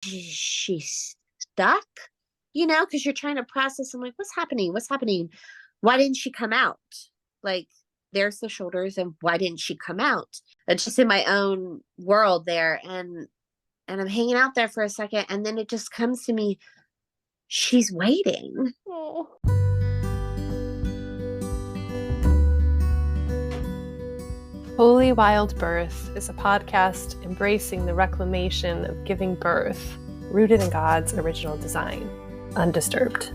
she's stuck, because you're trying to process. I'm like, what's happening? What's happening? Why didn't she come out? Like, there's the shoulders, and why didn't she come out? It's just in my own world there. And I'm hanging out there for a second, and then it just comes to me, she's waiting. Oh. Holy Wild Birth is a podcast embracing the reclamation of giving birth, rooted in God's original design, undisturbed.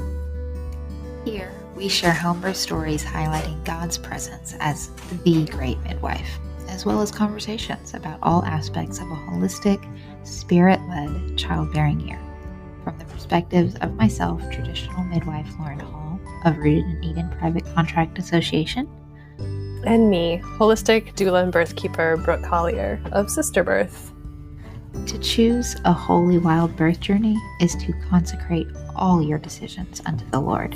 Here, we share homebirth stories highlighting God's presence as the great midwife, as well as conversations about all aspects of a holistic, spirit-led childbearing year. From the perspectives of myself, traditional midwife Lauren Hall of Rooted in Eden Private Contract Association, and me, holistic doula and birthkeeper Brooke Collier of Sister Birth. To choose a holy wild birth journey is to consecrate all your decisions unto the Lord.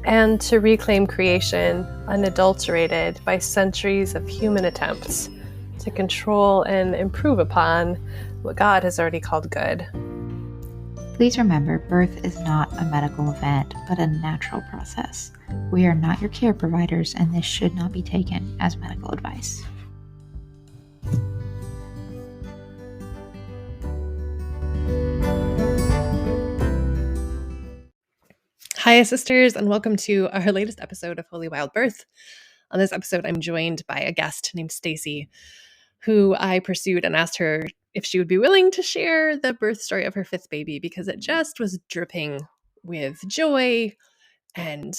And to reclaim creation unadulterated by centuries of human attempts to control and improve upon what God has already called good. Please remember, birth is not a medical event, but a natural process. We are not your care providers, and this should not be taken as medical advice. Hi, sisters, and welcome to our latest episode of Holy Wild Birth. On this episode, I'm joined by a guest named Staci, who I pursued and asked her if she would be willing to share the birth story of her fifth baby, because it just was dripping with joy and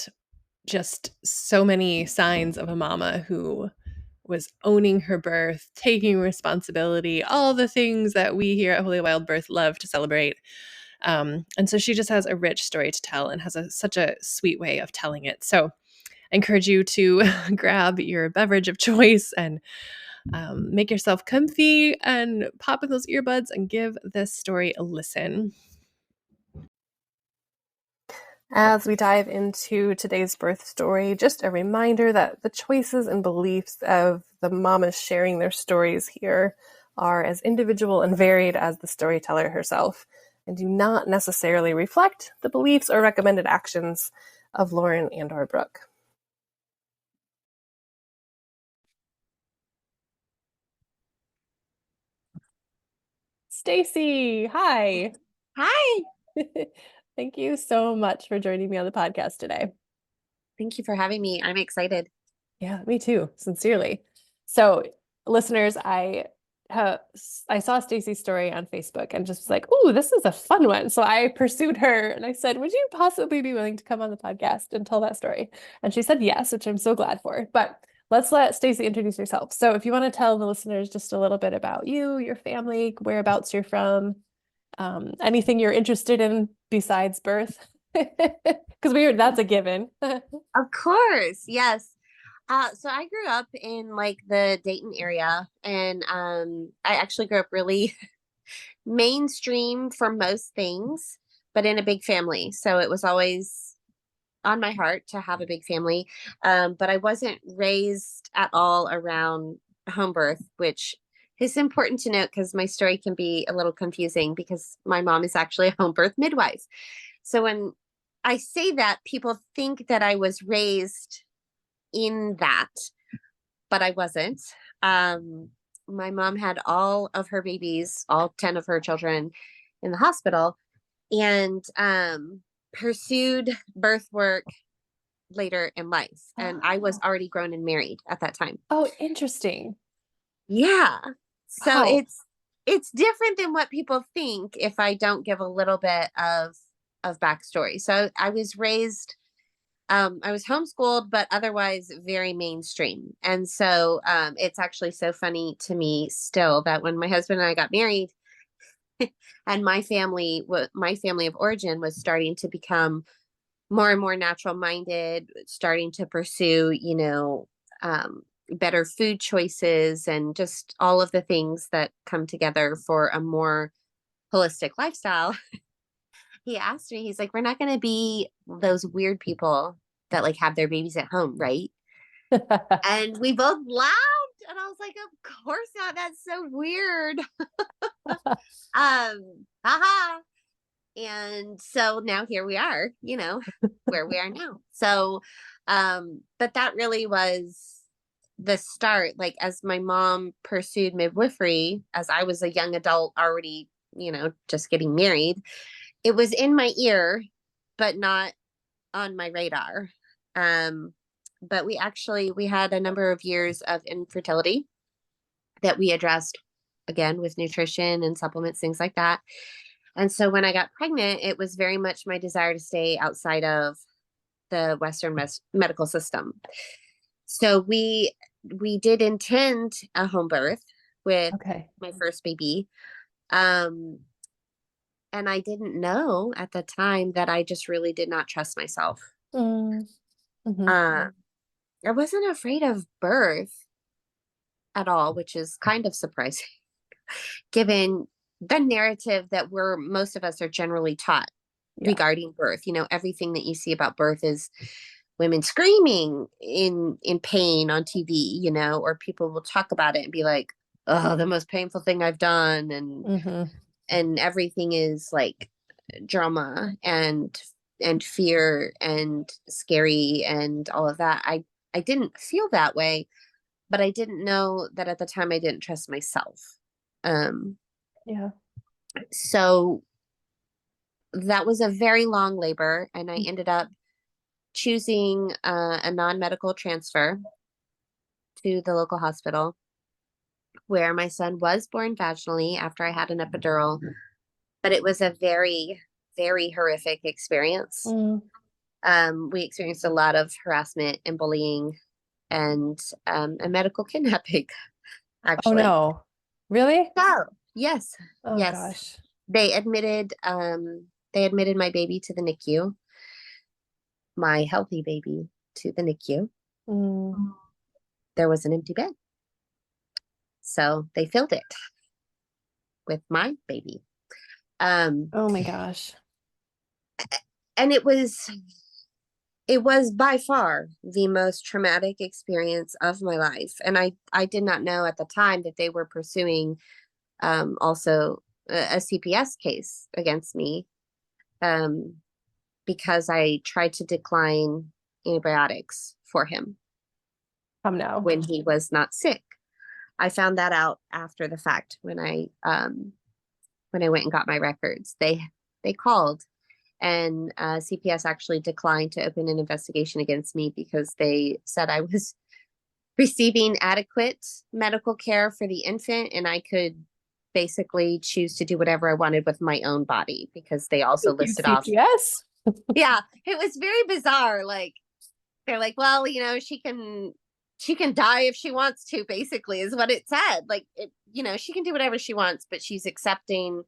just so many signs of a mama who was owning her birth, taking responsibility, all the things that we here at Holy Wild Birth love to celebrate. And so she just has a rich story to tell and has such a sweet way of telling it. So I encourage you to grab your beverage of choice and make yourself comfy and pop in those earbuds and give this story a listen. As we dive into today's birth story, just a reminder that the choices and beliefs of the mamas sharing their stories here are as individual and varied as the storyteller herself, and do not necessarily reflect the beliefs or recommended actions of Lauren and or Brooke. Staci, hi. Hi. Thank you so much for joining me on the podcast today. Thank you for having me. I'm excited. Yeah, me too, sincerely. So, listeners, I saw Staci's story on Facebook and just was like, "Ooh, this is a fun one." So I pursued her and I said, "Would you possibly be willing to come on the podcast and tell that story?" And she said yes, which I'm so glad for. But let's let Staci introduce herself. So if you want to tell the listeners just a little bit about you, your family, whereabouts you're from, anything you're interested in besides birth, because that's a given. Of course. Yes. So I grew up in like the Dayton area, and I actually grew up really mainstream for most things, but in a big family. So it was always on my heart to have a big family. But I wasn't raised at all around home birth, which is important to note because my story can be a little confusing because my mom is actually a home birth midwife. So when I say that, people think that I was raised in that, but I wasn't. My mom had all of her babies, all 10 of her children in the hospital, and pursued birth work later in life. And I was already grown and married at that time. Oh, interesting. Yeah. So Wow. it's different than what people think if I don't give a little bit of backstory. So I was raised I was homeschooled, but otherwise very mainstream. And so it's actually so funny to me still that when my husband and I got married and my family of origin was starting to become more and more natural minded, starting to pursue, better food choices and just all of the things that come together for a more holistic lifestyle. He asked me, he's like, we're not going to be those weird people that like have their babies at home, right? And we both laughed, and I was like, of course not. That's so weird. Haha. And so now here we are, where we are now. So, but that really was the start. Like, as my mom pursued midwifery, as I was a young adult already, just getting married, it was in my ear, but not on my radar. Um, but we had a number of years of infertility that we addressed again with nutrition and supplements, things like that. And so when I got pregnant, it was very much my desire to stay outside of the Western medical system. So we did intend a home birth with my first baby. And I didn't know at the time that I just really did not trust myself. Mm-hmm. I wasn't afraid of birth at all, which is kind of surprising given the narrative that most of us are generally taught regarding birth. Everything that you see about birth is women screaming in pain on TV, or people will talk about it and be like, oh, the most painful thing I've done. And everything is like drama and fear and scary and all of that. I didn't feel that way, but I didn't know that at the time I didn't trust myself. So that was a very long labor, and I ended up choosing a non-medical transfer to the local hospital where my son was born vaginally after I had an epidural, but it was a very, very horrific experience. We experienced a lot of harassment and bullying and a medical kidnapping, actually. Oh, no. Really? So, yes. Oh, yes. gosh. They admitted my baby to the NICU, my healthy baby to the NICU. There was an empty bed. So they filled it with my baby. Oh my gosh. And it was by far the most traumatic experience of my life. And I did not know at the time that they were pursuing also a CPS case against me because I tried to decline antibiotics for him when he was not sick. I found that out after the fact when I went and got my records. They called, and CPS actually declined to open an investigation against me because they said I was receiving adequate medical care for the infant, and I could basically choose to do whatever I wanted with my own body because they also listed off. Yes. Yeah, it was very bizarre. Like, they're like, well, she can die if she wants to, basically, is what it said. Like, she can do whatever she wants, but she's accepting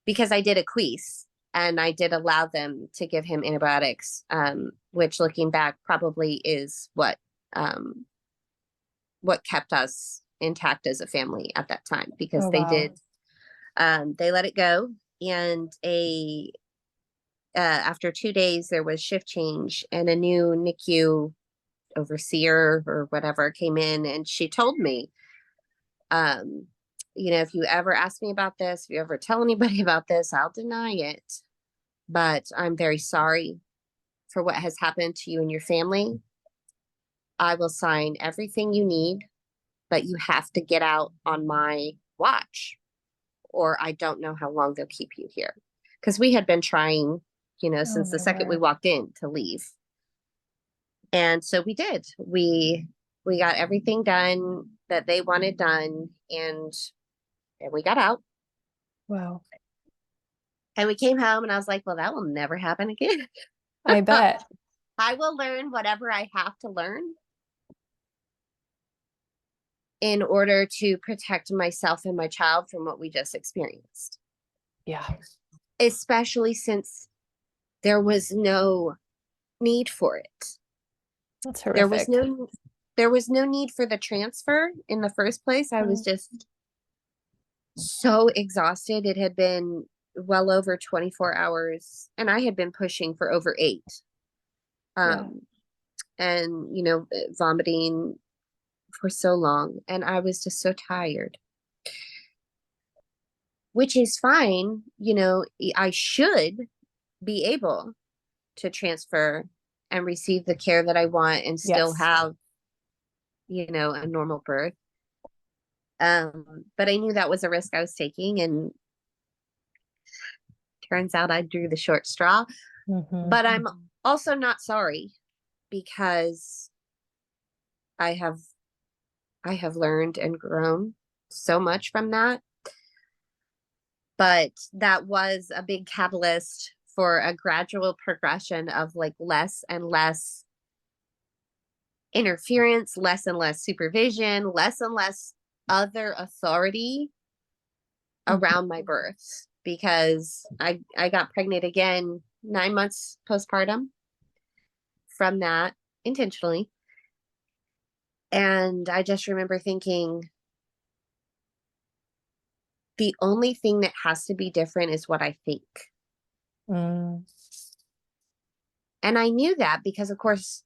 because I did a quiz and I did allow them to give him antibiotics, which looking back probably is what kept us intact as a family at that time, because they let it go. And after 2 days, there was shift change and a new NICU overseer or whatever came in, and she told me, if you ever ask me about this, if you ever tell anybody about this, I'll deny it. But I'm very sorry for what has happened to you and your family. I will sign everything you need, but you have to get out on my watch, or I don't know how long they'll keep you here. Because we had been trying, since the second we walked in, to leave. And so we did. We got everything done that they wanted done, and we got out. Wow. And we came home, and I was like, well, that will never happen again. I bet. I will learn whatever I have to learn in order to protect myself and my child from what we just experienced. Yeah. Especially since there was no need for it. That's horrific. There was no need for the transfer in the first place. I was just so exhausted. It had been well over 24 hours, and I had been pushing for over 8. And, vomiting for so long, and I was just so tired, which is fine. I should be able to transfer and receive the care that I want and still Yes. have, a normal birth. But I knew that was a risk I was taking, and turns out I drew the short straw. But I'm also not sorry, because I have I have learned and grown so much from that. But that was a big catalyst for a gradual progression of like less and less interference, less and less supervision, less and less other authority around my births, because I got pregnant again 9 months postpartum from that, intentionally. And I just remember thinking, the only thing that has to be different is what I think. Mm. And I knew that because, of course,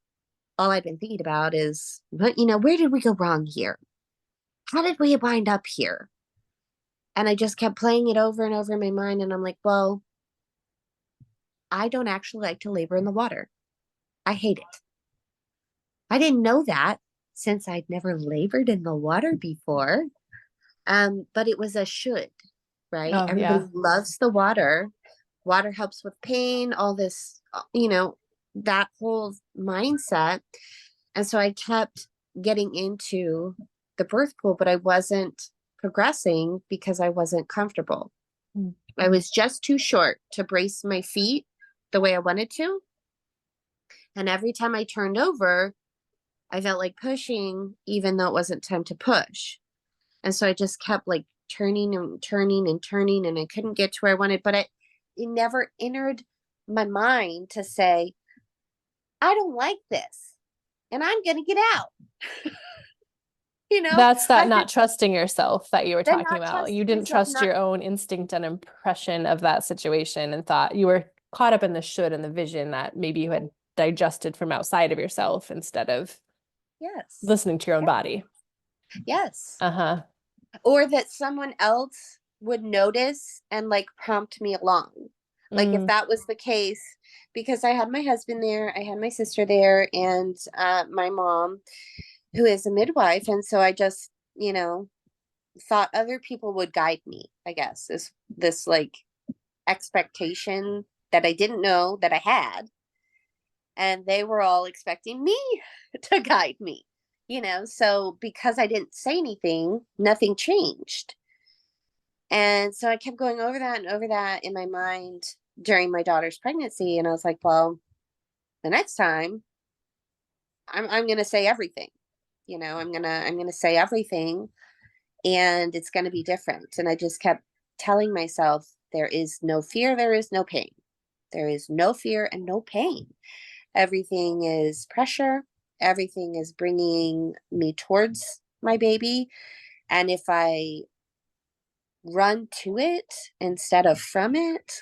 all I've been thinking about is, but where did we go wrong here? How did we wind up here? And I just kept playing it over and over in my mind. And I'm like, well, I don't actually like to labor in the water. I hate it. I didn't know that, since I'd never labored in the water before. But it was a should, right? Oh, Everybody yeah. loves the water. Water helps with pain, all this, that whole mindset. And so I kept getting into the birth pool, but I wasn't progressing because I wasn't comfortable. Mm. I was just too short to brace my feet the way I wanted to. And every time I turned over, I felt like pushing, even though it wasn't time to push. And so I just kept like turning and turning and turning, and I couldn't get to where I wanted. But it never entered my mind to say, I don't like this and I'm going to get out. That's that I not just, trusting yourself that you were the talking not about. You trusting didn't yourself, trust not, your own instinct and impression of that situation and thought you were caught up in the should and the vision that maybe you had digested from outside of yourself instead of yes, listening to your own body. yes. Uh-huh. Or that someone else would notice and like prompt me along. Like if Mm. that was the case, because I had my husband there, I had my sister there, and my mom, who is a midwife. And so I just, thought other people would guide me, I guess, is this like expectation that I didn't know that I had. And they were all expecting me to guide me, So because I didn't say anything, nothing changed. And so I kept going over that in my mind during my daughter's pregnancy. And I was like, well, the next time I'm gonna say everything. I'm gonna say everything, and it's gonna be different. And I just kept telling myself, there is no fear, there is no pain. There is no fear and no pain. Everything is pressure. Everything is bringing me towards my baby. And if I run to it instead of from it,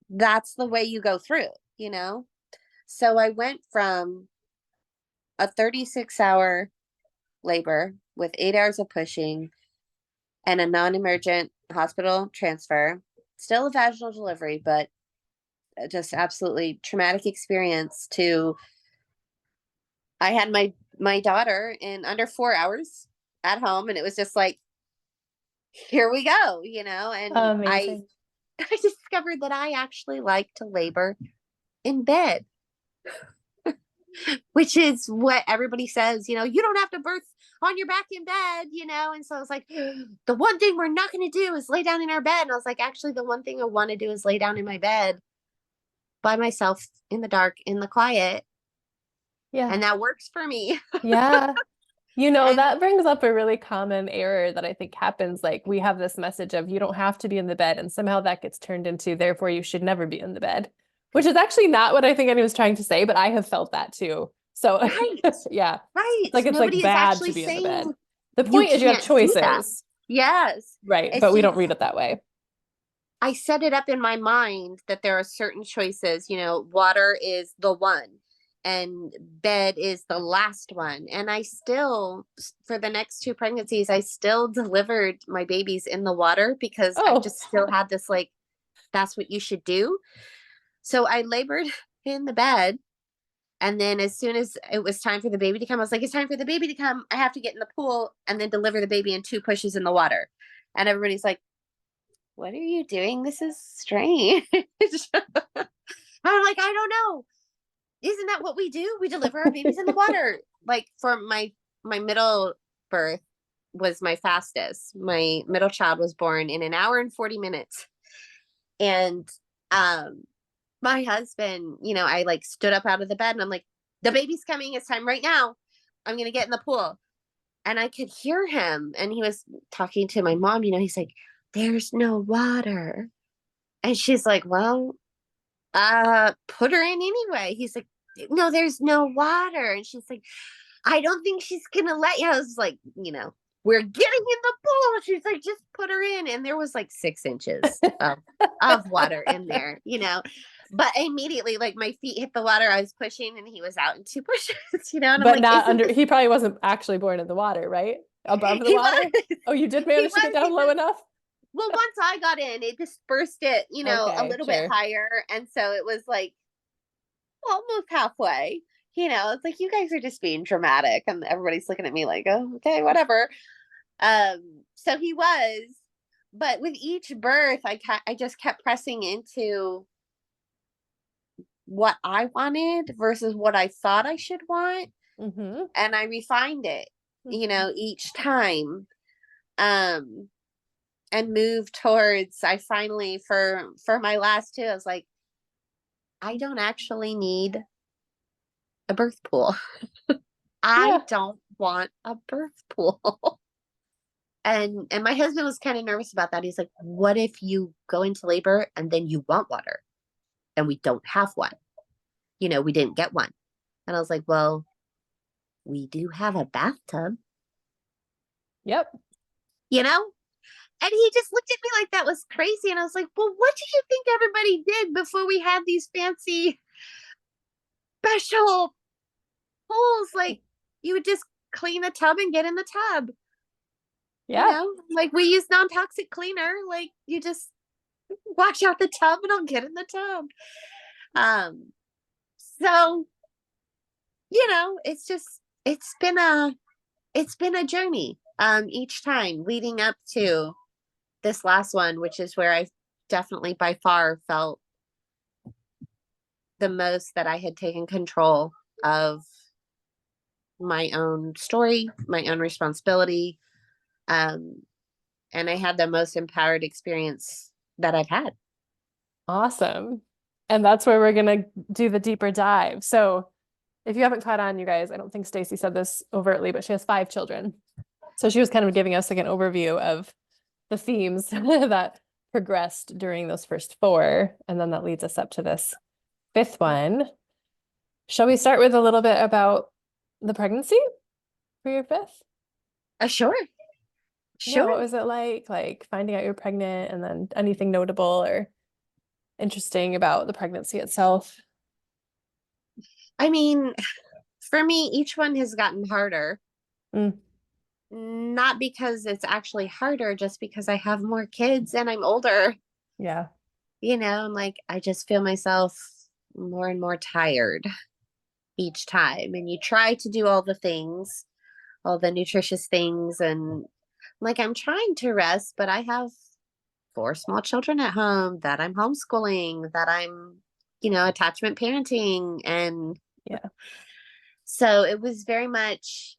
that's the way you go through. So I went from a 36-hour labor with 8 hours of pushing and a non-emergent hospital transfer, still a vaginal delivery, but just absolutely traumatic experience, to I had my daughter in under 4 hours at home, and it was just like, here we go. And I Amazing. I discovered that I actually like to labor in bed, which is what everybody says, you don't have to birth on your back in bed. And so I was like, the one thing we're not going to do is lay down in our bed. And I was like, actually, the one thing I want to do is lay down in my bed by myself in the dark, in the quiet. Yeah. And that works for me. Yeah. And That brings up a really common error that I think happens. Like we have this message of you don't have to be in the bed, and somehow that gets turned into therefore you should never be in the bed, which is actually not what I think anyone's trying to say, but I have felt that too. So right, yeah, right. it's like Nobody is bad to actually be in the bed. saying The you point is you have can't do that. choices, Yes. right? But It's we just, don't read it that way. I set it up in my mind that there are certain choices, water is the one. and bed is the last one. And I still, for the next 2 pregnancies, I still delivered my babies in the water because I Oh, just still had this like, that's what you should do. So I labored in the bed. And then as soon as it was time for the baby to come, I was like, it's time for the baby to come. I have to get in the pool and then deliver the baby in 2 pushes in the water. And everybody's like, what are you doing? This is strange. I'm like, I don't know. Isn't that what we do? We deliver our babies in the water. Like for my middle birth was my fastest. My middle child was born in an hour and 40 minutes. And my husband, I like stood up out of the bed and I'm like, the baby's coming. It's time right now. I'm going to get in the pool. And I could hear him. And he was talking to my mom, he's like, there's no water. And she's like, well, put her in anyway. He's like, no, there's no water. And she's like, I don't think she's going to let you. I was like, we're getting in the pool. She's like, just put her in. And there was like 6 inches of water in there, But immediately, like my feet hit the water, I was pushing, and he was out in 2 pushes, And I'm but like, not isn't under, this? he probably wasn't actually born in the water, right? Above the He water? was. Oh, you did He manage to get was. down low enough? Well, once I got in, it dispersed it, a Okay, little bit sure. higher, and so it was like almost halfway. It's like you guys are just being dramatic, and everybody's looking at me like, oh, okay, whatever. So he was, but with each birth, I just kept pressing into what I wanted versus what I thought I should want. Mm-hmm. And I refined it, each time. And moved towards, I finally, for my last two, I was like, I don't actually need a birth pool. I Yeah. don't want a birth pool. And my husband was kind of nervous about that. He's like, what if you go into labor and then you want water and we don't have one? We didn't get one. And I was like, well, we do have a bathtub, Yep. And he just looked at me like that was crazy. And I was like, well, what did you think everybody did before we had these fancy special pools? Like you would just clean the tub and get in the tub. Yeah. Like we use non-toxic cleaner. Like you just wash out the tub and I'll get in the tub. So, it's been a journey each time leading up to this last one, which is where I definitely by far felt the most that I had taken control of my own story, my own responsibility. And I had the most empowered experience that I've had. Awesome. And that's where we're going to do the deeper dive. So if you haven't caught on, you guys, I don't think Staci said this overtly, but she has 5 children. So she was kind of giving us like an overview of the themes that progressed during those first 4. And then that leads us up to this 5th one. Shall we start with a little bit about the pregnancy for your 5th? Sure. Yeah, what was it like finding out you're pregnant, and then anything notable or interesting about the pregnancy itself? I mean, for me, each one has gotten harder. Mm. Not because it's actually harder, just because I have more kids and I'm older. Yeah. I'm like, I just feel myself more and more tired each time. And you try to do all the things, all the nutritious things. And like, I'm trying to rest, but I have 4 small children at home that I'm homeschooling, that I'm, attachment parenting. And Yeah. so it was very much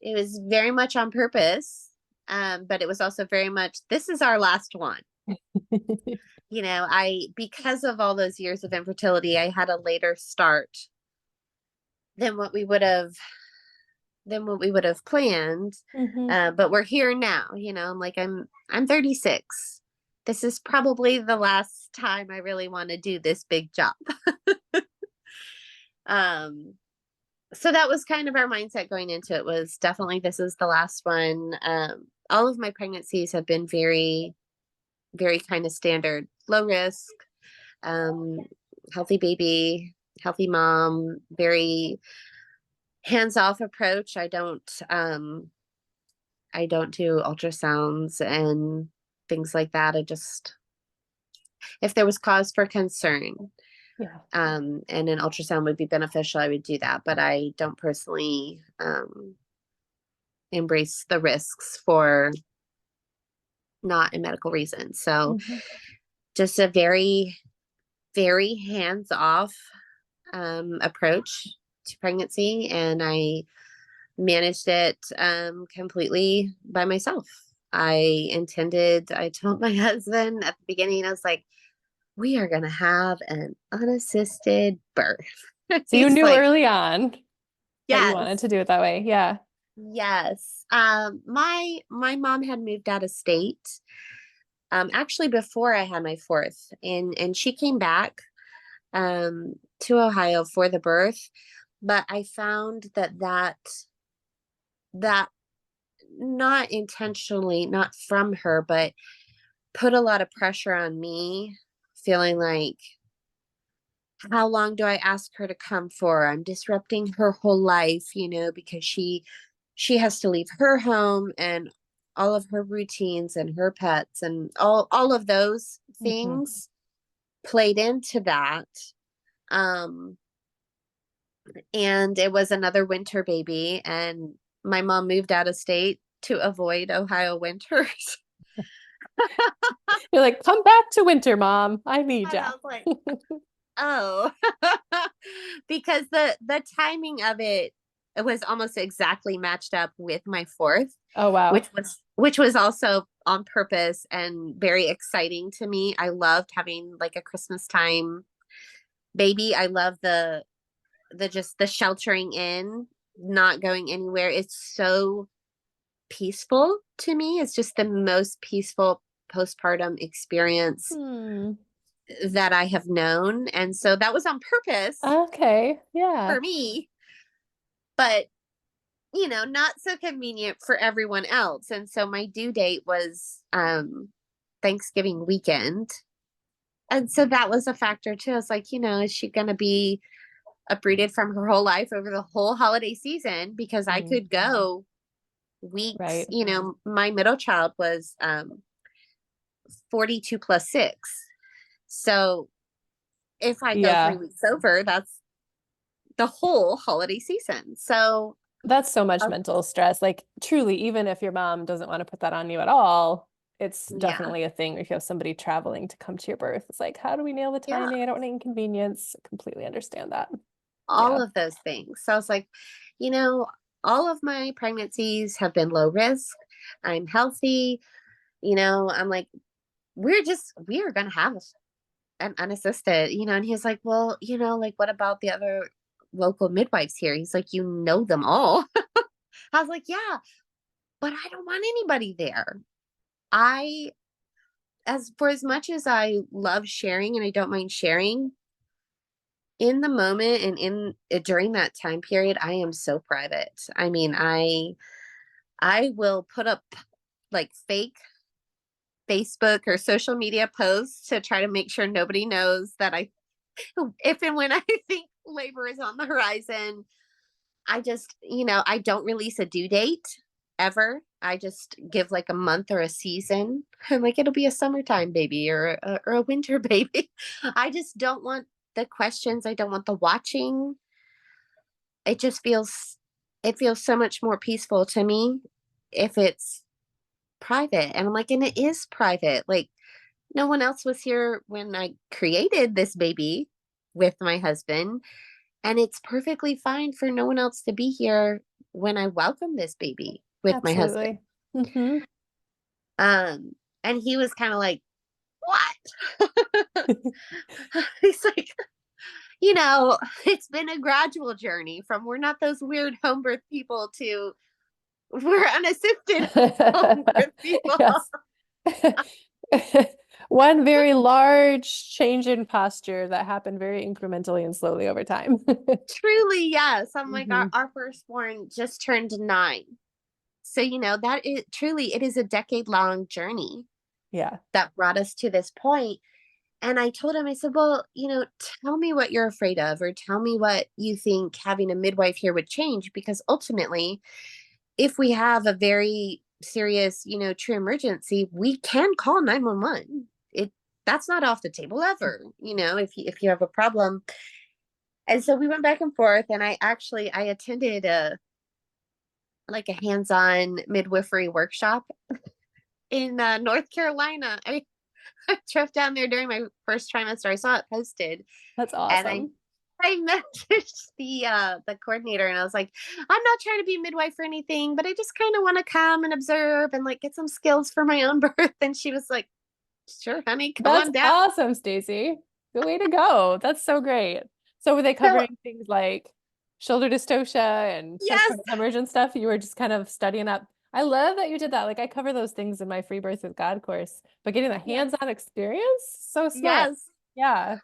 on purpose. But it was also very much, this is our last one. Because of all those years of infertility, I had a later start than what we would have planned. Mm-hmm. But we're here now, I'm like, I'm 36. This is probably the last time I really want to do this big job. So that was kind of our mindset going into it, was definitely, this is the last one. All of my pregnancies have been very, very kind of standard, low risk, healthy baby, healthy mom, very hands-off approach. I don't do ultrasounds and things like that. I just, if there was cause for concern, Yeah. and an ultrasound would be beneficial, I would do that. But I don't personally embrace the risks for not a medical reason. So Mhm. just a very, very hands-off approach to pregnancy, and I managed it completely by myself. I told my husband at the beginning, I was like, we are going to have an unassisted birth. So you He's knew like, early on that you wanted yes, to do it that way. Yeah. yes. My mom had moved out of state, actually before I had my fourth, and she came back to Ohio for the birth, but I found that not intentionally, not from her, but put a lot of pressure on me, feeling like, how long do I ask her to come for? I'm disrupting her whole life, because she has to leave her home and all of her routines and her pets and all of those Hmm. things played into that. Um and it was another winter baby, and my mom moved out of state to avoid Ohio winters. You're like, come back to winter, mom. I need And I ya. was like, oh, because the timing of it was almost exactly matched up with my fourth, Oh, which wow. was also on purpose and very exciting to me. I loved having like a Christmas time baby. I love the just the sheltering in, not going anywhere. It's so peaceful to me. It's just the most peaceful postpartum experience Hmm. that I have known. And so that was on purpose Okay. Yeah. for me, but not so convenient for everyone else. And so my due date was Thanksgiving weekend. And so that was a factor too. I was like, is she going to be uprooted from her whole life over the whole holiday season? Because I Mm. could go weeks. Right. My middle child was 42 plus 6. So if I go Yeah. 3 weeks over, that's the whole holiday season. So That's so much uh, mental stress. Like, truly, even if your mom doesn't want to put that on you at all, it's yeah, definitely a thing if you have somebody traveling to come to your birth. It's like, how do we nail the yeah, timing? I don't want to inconvenience. Completely understand that. all Yeah. of those things. So I was like, you know, all of my pregnancies have been low risk. I'm healthy. I'm like, we are going to have an unassisted, and he's like, well, like, what about the other local midwives here? He's like, them all. I was like, yeah, but I don't want anybody there. I, as much as I love sharing and I don't mind sharing, in the moment and during that time period, I am so private. I mean, I will put up like fake Facebook or social media posts to try to make sure nobody knows that if and when I think labor is on the horizon. I just, I don't release a due date ever. I just give like a month or a season. I'm like, it'll be a summertime baby or a winter baby. I just don't want the questions. I don't want the watching. It just it feels so much more peaceful to me if it's private. And I'm like, and it is private. Like, no one else was here when I created this baby with my husband. And it's perfectly fine for no one else to be here when I welcome this baby with my husband. Absolutely. Hmm. Um, and he was kind of like, what? He's like, it's been a gradual journey from we're not those weird home birth people to we're unassisted home birth people. Yes. One very large change in posture that happened very incrementally and slowly over time. Truly, yes. I'm like, our, Hmm. our firstborn just turned 9. So, that it is a decade long journey Yeah. that brought us to this point. And I told him, I said, well, tell me what you're afraid of, or tell me what you think having a midwife here would change. Because ultimately, if we have a very serious, true emergency, we can call 911. That's not off the table ever, if you have a problem. And so we went back and forth, and I attended a hands-on midwifery workshop in North Carolina. I drove down there during my first trimester. I saw it posted, That's and awesome. I messaged the coordinator, and I was like, I'm not trying to be a midwife or anything, but I just kind of want to come and observe and like get some skills for my own birth. And she was like, sure, honey, come That's on down. awesome, Staci. Good way to go. That's so great. So were they So covering things like shoulder dystocia and yes, subsequent hemorrhage and stuff? You were just kind of studying up. I love that you did that. Like I cover those things in my Free Birth with God course, but getting the yes, hands-on experience, so smart. yes. Yeah.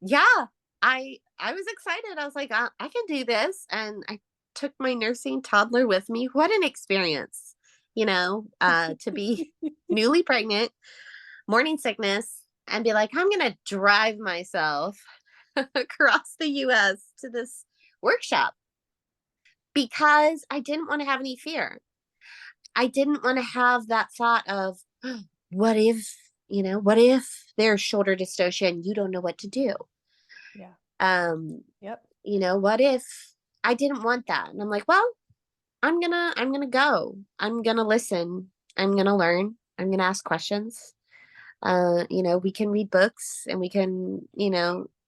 Yeah, I was excited. I was like, I can do this. And I took my nursing toddler with me. What an experience, to be newly pregnant, morning sickness, and be like, I'm gonna drive myself across the US to this workshop because I didn't want to have any fear. I didn't want to have that thought of what if, what if there's shoulder dystocia and you don't know what to do? Yeah. Um, Yep. what if I didn't want that? And I'm like, well, I'm gonna go. I'm gonna listen. I'm gonna learn. I'm gonna ask questions. We can read books and we can,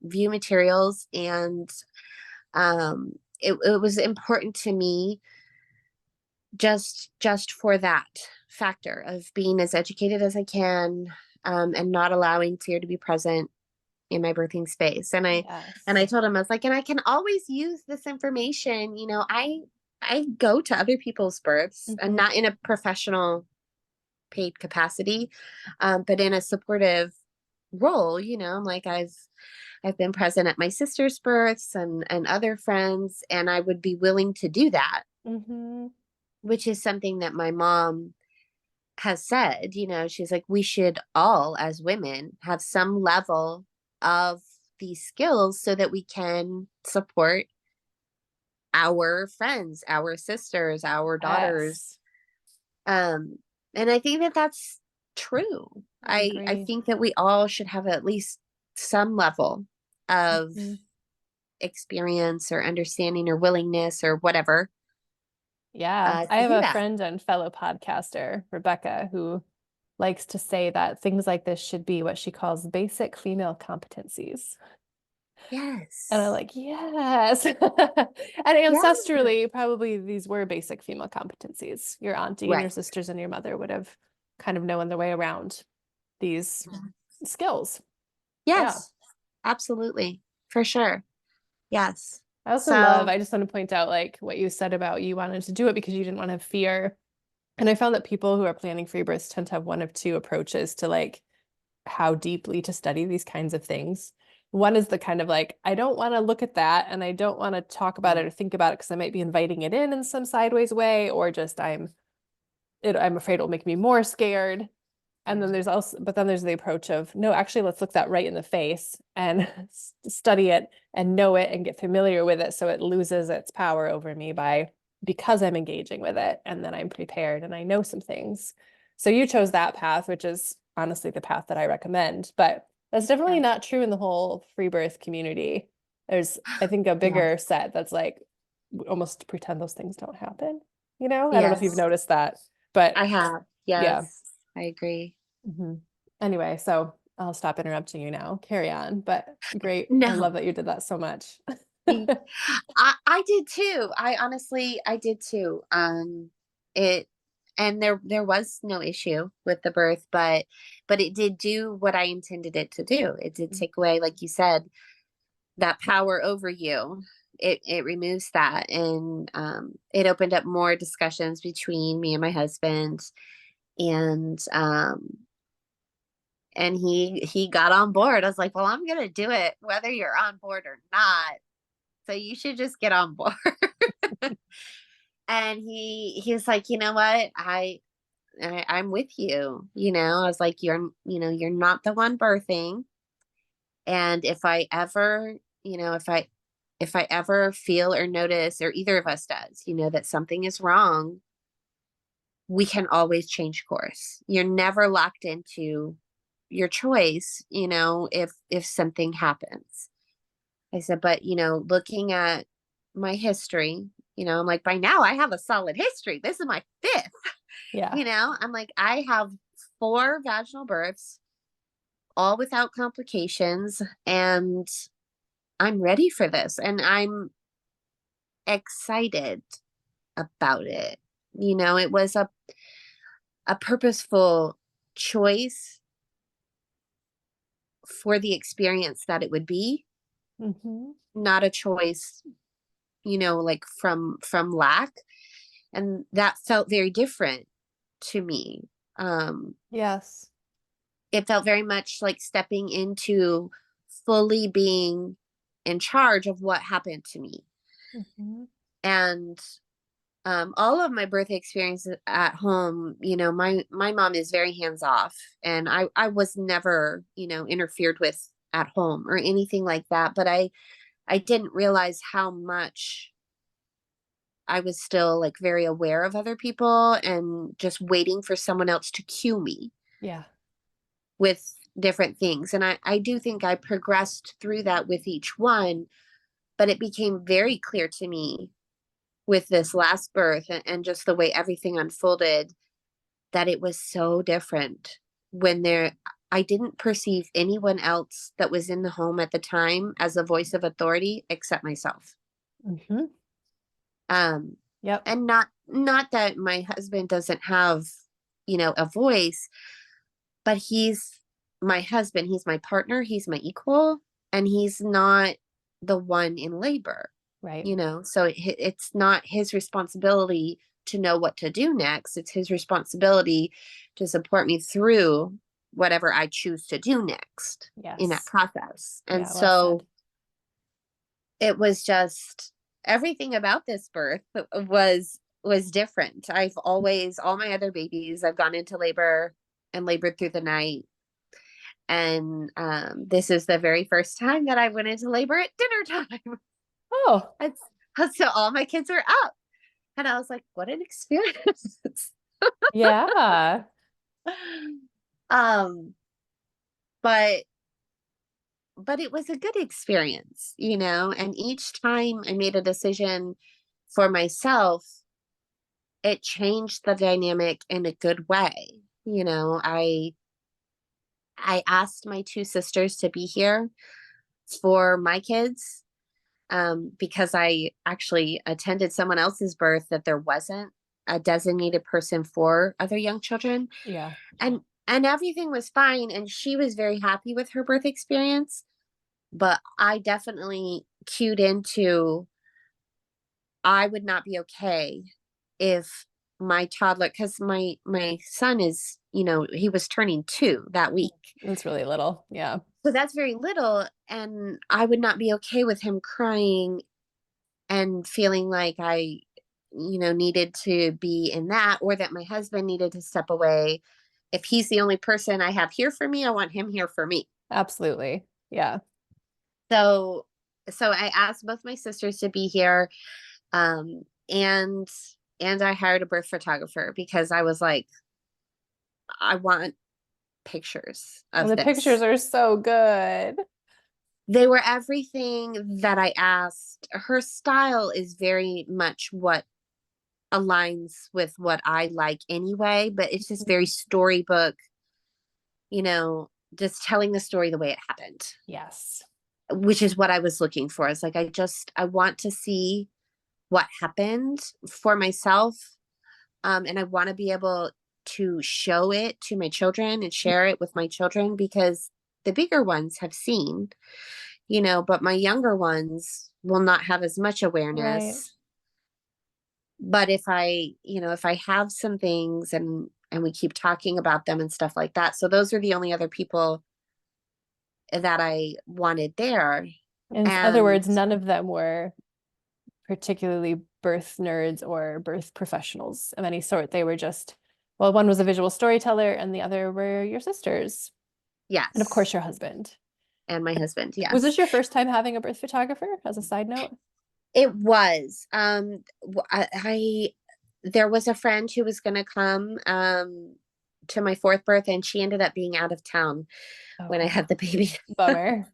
view materials. And it was important to me just for that factor of being as educated as I can, and not allowing fear to be present in my birthing space. And I Yes. told him, I was like, and I can always use this information. I go to other people's births, and Hmm. not in a professional paid capacity, but in a supportive role. I'm like, I've been present at my sister's births and other friends, and I would be willing to do that, Hmm. which is something that my mom has said. She's like, we should all, as women, have some level of these skills so that we can support our friends, our sisters, our daughters. Yes. Um, and I think that that's true. I I agree. think that we all should have at least some level of Hmm. experience or understanding or willingness or whatever, Yeah. I to have do a that. friend and fellow podcaster, Rebecca, who likes to say that things like this should be what she calls basic female competencies. And I'm Yes. like, yes. And Yeah. ancestrally, probably these were basic female competencies. Your auntie and your Right. sisters and your mother would have kind of known their way around these skills. Yeah. Yes. Absolutely. For sure. Yes. I also love, So, I just want to point out like what you said about you wanted to do it because you didn't want to have fear. And I found that people who are planning free births tend to have one of two approaches to like how deeply to study these kinds of things. One is the kind of like, I don't want to look at that and I don't want to talk about it or think about it because I might be inviting it in some sideways way, or just I'm afraid it'll make me more scared. And then there's also, but then there's the approach of, no, actually, let's look that right in the face and study it and know it and get familiar with it so it loses its power over me because I'm engaging with it and then I'm prepared and I know some things. So you chose that path, which is honestly the path that I recommend, but that's definitely yeah. not true in the whole free birth community. There's, I think, a Yeah. bigger set that's like almost pretend those things don't happen. I don't know if you've Yes. noticed that, but I have. yeah. Yes. I agree. Hmm. Anyway, so I'll stop interrupting you now. Carry on, but great. I No. love that you did that so much. I did too. I did too. It and there was no issue with the birth, but it did do what I intended it to do. It did take away, like you said, that power over you. It removes that, and it opened up more discussions between me and my husband, and he got on board. I was like, well, I'm gonna do it whether you're on board or not. So you should just get on board. And he was like, you know what? I'm with you. I was like, you're not the one birthing. And if I ever, if I ever feel or notice, or either of us does, that something is wrong, we can always change course. You're never locked into your choice, if something happens. I said, but looking at my history, I'm like, by now I have a solid history. This is my fifth. Yeah. I'm like, I have 4 vaginal births, all without complications, and I'm ready for this, and I'm excited about it. It was a purposeful choice for the experience that it would be, Mm-hmm. not a choice, like from lack. And that felt very different to me. Yes. It felt very much like stepping into fully being in charge of what happened to me. Mm-hmm. And all of my birth experiences at home, my mom is very hands off, and I was never, interfered with at home or anything like that. But I didn't realize how much I was still like very aware of other people and just waiting for someone else to cue me Yeah. with different things. And I do think I progressed through that with each one, but it became very clear to me with this last birth, and just the way everything unfolded, that it was so different when I didn't perceive anyone else that was in the home at the time as a voice of authority except myself. Mm-hmm. Um, Yep. and not that my husband doesn't have, a voice, but he's my husband, he's my partner, he's my equal, and he's not the one in labor, Right. so it's not his responsibility to know what to do next. It's his responsibility to support me through whatever I choose to do next in that Yes. process. And Yeah. Well so said. it was just everything about this birth was different. I've always, all my other babies, I've gone into labor and labored through the night. And this is the very first time that I went into labor at dinner time. Oh, So all my kids were up. And I was like, what an experience. yeah. um, but it was a good experience, and each time I made a decision for myself, it changed the dynamic in a good way. I asked my 2 sisters to be here for my kids, because I actually attended someone else's birth that there wasn't a designated person for other young children. Yeah. And everything was fine, and she was very happy with her birth experience, but I definitely cued into, I would not be okay if my toddler, because my son is, he was turning 2 that week. That's really little. Yeah. So that's very little, and I would not be okay with him crying and feeling like I, needed to be in that, or that my husband needed to step away. If he's the only person I have here for me, I want him here for me. Absolutely. Yeah. So I asked both my sisters to be here, um, and I hired a birth photographer because I was like, I want pictures And of the pictures this. are so good. They were everything that I asked. Her style is very much what aligns with what I like anyway, but it's just very storybook, just telling the story the way it happened, Yes. which is what I was looking for. It's like, I want to see what happened for myself. And I want to be able to show it to my children and share it with my children, because the bigger ones have seen, but my younger ones will not have as much Right. awareness. But if I have some things, and we keep talking about them and stuff like that. So those are the only other people that I wanted there. In other And words, none of them were particularly birth nerds or birth professionals of any sort. They were just, well, one was a visual storyteller and the other were your sisters. And of course, yes, your husband. and my husband. Was this Yes. your first time having a birth photographer, as a side note? It was. There was a friend who was going to come to my fourth birth, and she ended up being out of town when I Okay. had the baby. Bummer.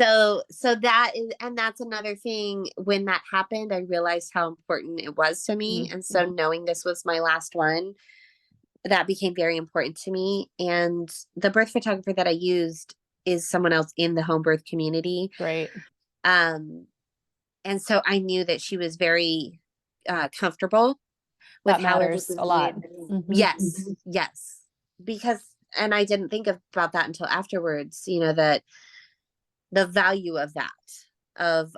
So that is, and that's another thing. When that happened, I realized how important it was to me. Mhm. And so knowing this was my last one, that became very important to me. And the birth photographer that I used is someone else in the home birth community. Great. Um, and so I knew that she was very comfortable with That how it was matters a lot. viewed. Mhm. Yes, yes. Because, and I didn't think about that until afterwards, that the value of that, of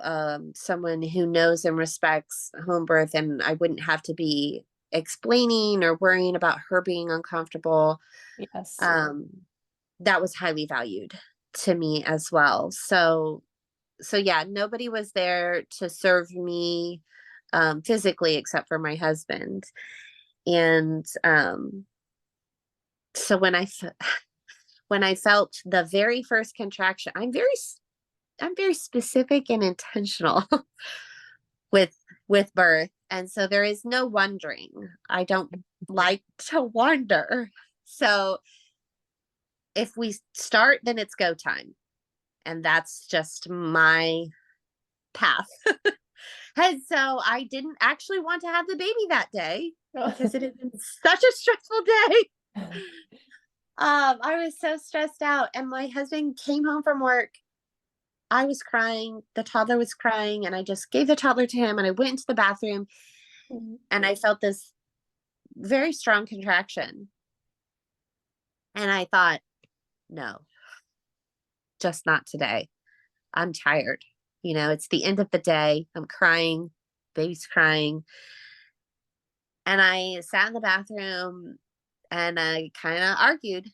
someone who knows and respects home birth, and I wouldn't have to be explaining or worrying about her being uncomfortable. Yes. That was highly valued to me as well. So yeah, nobody was there to serve me physically except for my husband. And so when I felt the very first contraction, I'm very specific and intentional with birth. And so there is no wondering. I don't like to wonder. So if we start, then it's go time. And that's just my path. And so I didn't actually want to have the baby that day because it had been such a stressful day. I was so stressed out, and my husband came home from work. I was crying, the toddler was crying, and I just gave the toddler to him, and I went into the bathroom, and I felt this very strong contraction. And I thought, no, just not today. I'm tired. It's the end of the day. I'm crying, baby's crying. And I sat in the bathroom and I kind of argued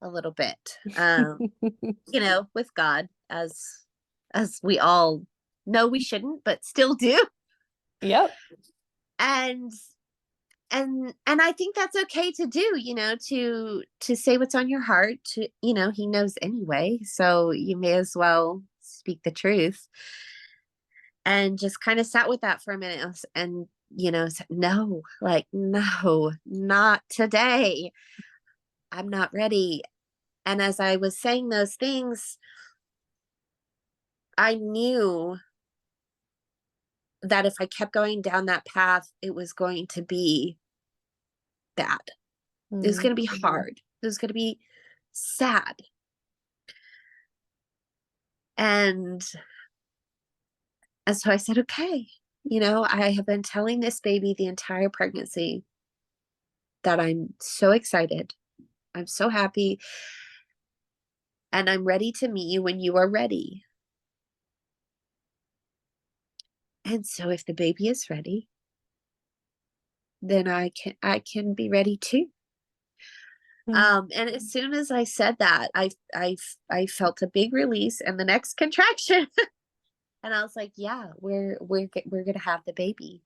a little bit, with God, as we all know we shouldn't, but still do. Yep. And I think that's okay to do, to say what's on your heart. To he knows anyway, so you may as well speak the truth. And just kind of sat with that for a minute, and said, no, like, no, not today. I'm not ready. And as I was saying those things, I knew that if I kept going down that path, it was going to be bad. It was going to be hard. It was going to be sad. And so I said, okay, I have been telling this baby the entire pregnancy that I'm so excited. I'm so happy. And I'm ready to meet you when you are ready. And so if the baby is ready, then I can be ready too. And as soon as I said that, I felt a big release and the next contraction. And I was like, yeah, we're gonna have the baby.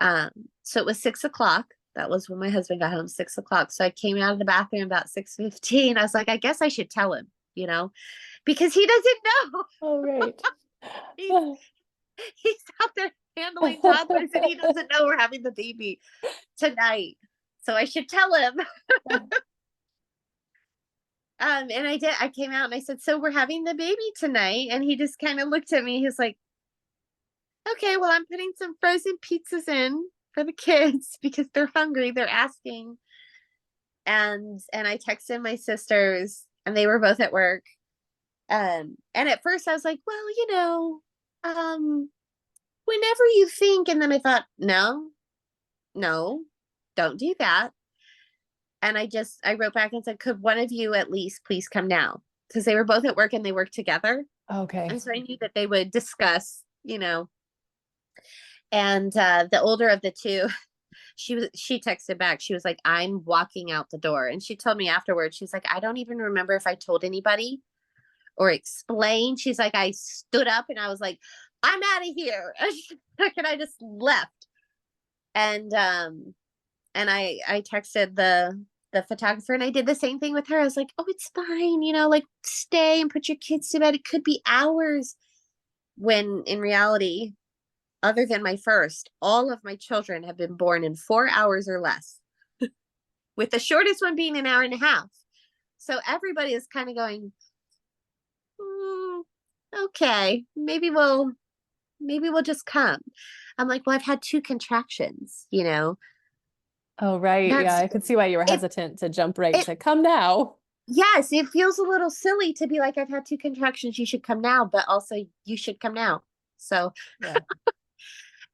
So it was 6 o'clock. That was when my husband got home, 6 o'clock. So I came out of the bathroom about 6:15. I was like, I guess I should tell him, because he doesn't know. Oh, right. he's, he's out there handling toddlers and he doesn't know we're having the baby tonight. So I should tell him. And I did. I came out and I said, so we're having the baby tonight. And he just kind of looked at me. He's like, okay, well, I'm putting some frozen pizzas in for the kids because they're hungry. They're asking. And I texted my sisters and they were both at work. And at first I was like, well, whenever you think, and then I thought, no, don't do that. And I wrote back and said, could one of you at least please come now? Because they were both at work and they worked together. Okay. And so I knew that they would discuss, and the older of the two, she texted back. She was like, I'm walking out the door. And she told me afterwards, she's like, I don't even remember if I told anybody or explained. She's like, I stood up and I was like, I'm out of here. And I just left. And I texted the the photographer, and I did the same thing with her. I was like, oh, it's fine, like stay and put your kids to bed. It could be hours. When in reality, other than my first, all of my children have been born in 4 hours or less, with the shortest one being an hour and a half. So everybody is kind of going, okay, maybe we'll just come. I'm like, well, I've had 2 contractions. Oh, right. Yeah, That's I could see why you were it. hesitant to jump right It to come now. Yes, it feels a little silly to be like, I've had 2 contractions. You should come now, but also you should come now. So, Yeah.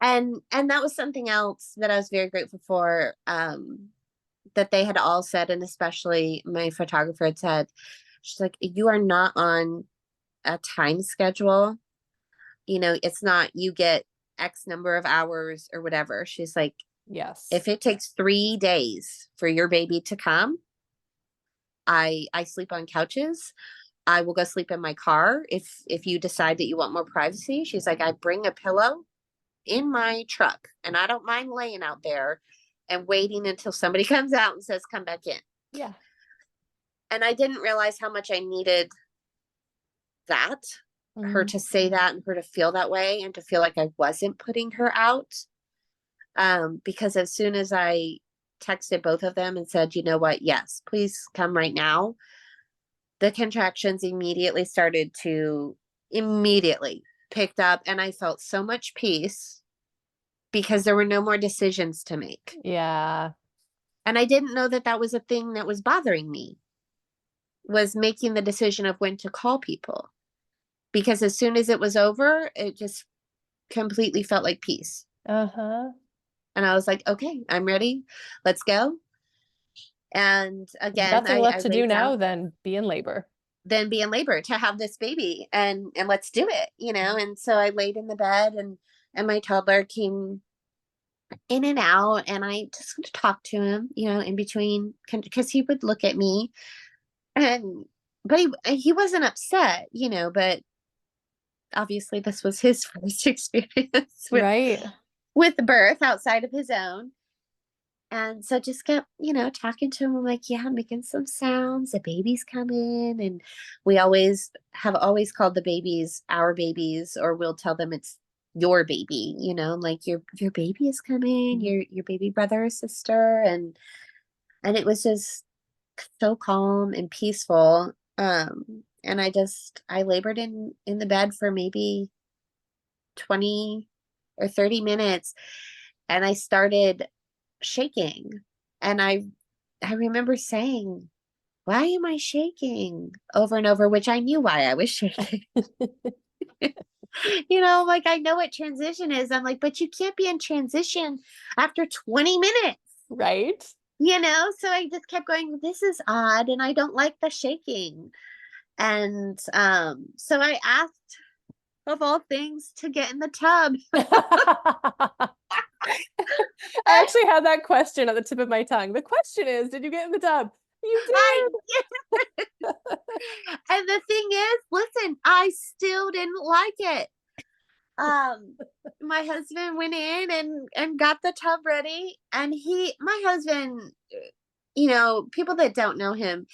and that was something else that I was very grateful for. That they had all said, and especially my photographer had said, she's like, you are not on a time schedule. It's not you get X number of hours or whatever. She's like, Yes. if it takes 3 days for your baby to come, I sleep on couches. I will go sleep in my car if you decide that you want more privacy. She's like, I bring a pillow in my truck, and I don't mind laying out there and waiting until somebody comes out and says, come back in. Yeah. And I didn't realize how much I needed that, her to say that and her to feel that way and to feel like I wasn't putting her out. Because as soon as I texted both of them and said, you know what, yes, please come right now, the contractions immediately picked up, and I felt so much peace because there were no more decisions to make. Yeah. And I didn't know that that was a thing that was bothering me, was making the decision of when to call people. Because as soon as it was over, it just completely felt like peace. Uh-huh. And I was like, okay, I'm ready. Let's go. And again, Nothing left I to do laid now down, than be in labor. then be in labor to have this baby, and let's do it, And so I laid in the bed, and my toddler came in and out, and I just would talk to him, in between, because he would look at me, and but he wasn't upset, but obviously this was his first experience with Right. birth outside of his own. And so just kept, talking to him. I'm like, yeah, I'm making some sounds. The baby's coming. And we have always called the babies our babies, or we'll tell them it's your baby, like your baby is coming, your baby brother or sister. And it was just so calm and peaceful. And I labored in the bed for maybe 20 or 30 minutes, and I started shaking. And I remember saying, why am I shaking, over and over, which I knew why I was shaking. Like, I know what transition is. I'm like, but you can't be in transition after 20 minutes. Right. So I just kept going, this is odd, and I don't like the shaking. And so I asked, of all things, to get in the tub. I actually had that question at the tip of my tongue. The question is, did you get in the tub? You did. And the thing is, listen, I still didn't like it. My husband went in and got the tub ready, and my husband, people that don't know him,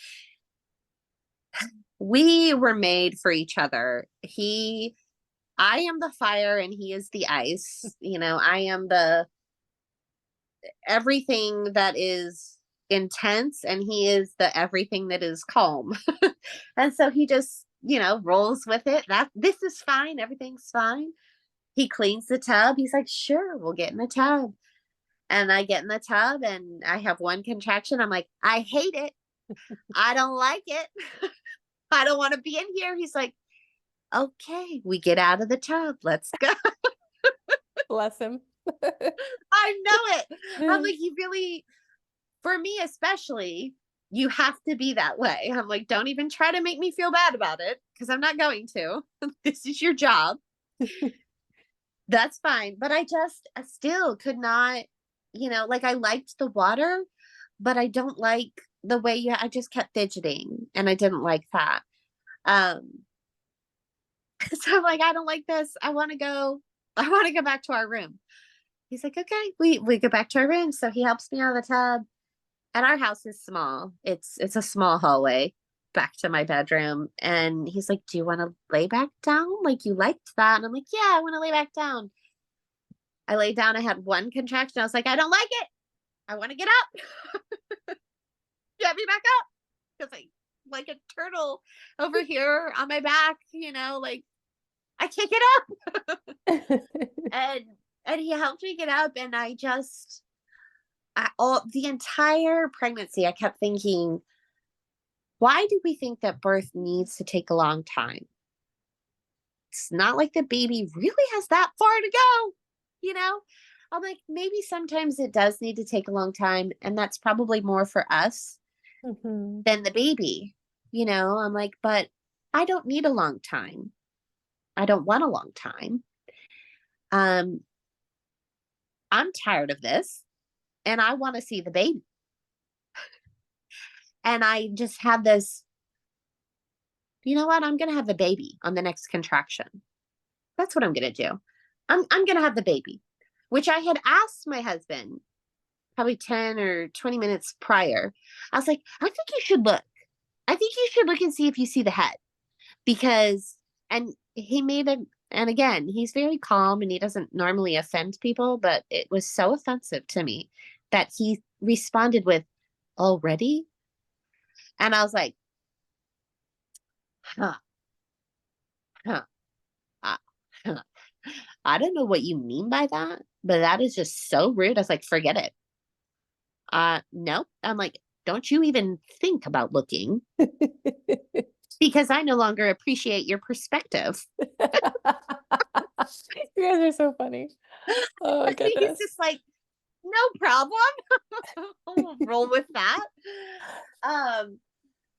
we were made for each other. I am the fire and he is the ice. I am the everything that is intense, and he is the everything that is calm. And so he just, rolls with it. This is fine. Everything's fine. He cleans the tub. He's like, sure, we'll get in the tub. And I get in the tub, and I have 1 contraction. I'm like, I hate it. I don't like it. I don't want to be in here. He's like, okay, we get out of the tub. Let's go. Bless him. I know it. I'm like, you really, for me especially, you have to be that way. I'm like, don't even try to make me feel bad about it, because I'm not going to. This is your job. That's fine. But I still could not, like, I liked the water, but I don't like the way I just kept fidgeting, and I didn't like that. So I'm like, I don't like this. I want to go back to our room. He's like, okay, we go back to our room. So he helps me out of the tub, and our house is small. It's a small hallway back to my bedroom. And he's like, "Do you want to lay back down? Like you liked that." And I'm like, "Yeah, I want to lay back down." I laid down, I had one contraction. I was like, "I don't like it. I want to get up." Get me back up. Because I like a turtle over here on my back, like I can't get up. and and he helped me get up, and all the entire pregnancy I kept thinking, why do we think that birth needs to take a long time? It's not like the baby really has that far to go, you know? I'm like, maybe sometimes it does need to take a long time, and that's probably more for us Mhm. than the baby. I'm like, but I don't need a long time. I don't want a long time. Um, I'm tired of this, and I want to see the baby. And I just had this, you know what? I'm going to have the baby on the next contraction. That's what I'm going to do. I'm going to have the baby, which I had asked my husband probably 10 or 20 minutes prior. I was like, I think you should look. I think you should look and see if you see the head, because, and he made a, and again, he's very calm and he doesn't normally offend people, but it was so offensive to me that he responded with, "Already?" And I was like, huh, huh, uh, huh. I don't know what you mean by that, but that is just so rude. I was like, forget it. No. I'm like, don't you even think about looking, because I no longer appreciate your perspective. You guys are so funny. Oh my He's goodness. just like, no problem. We'll roll with that. Um,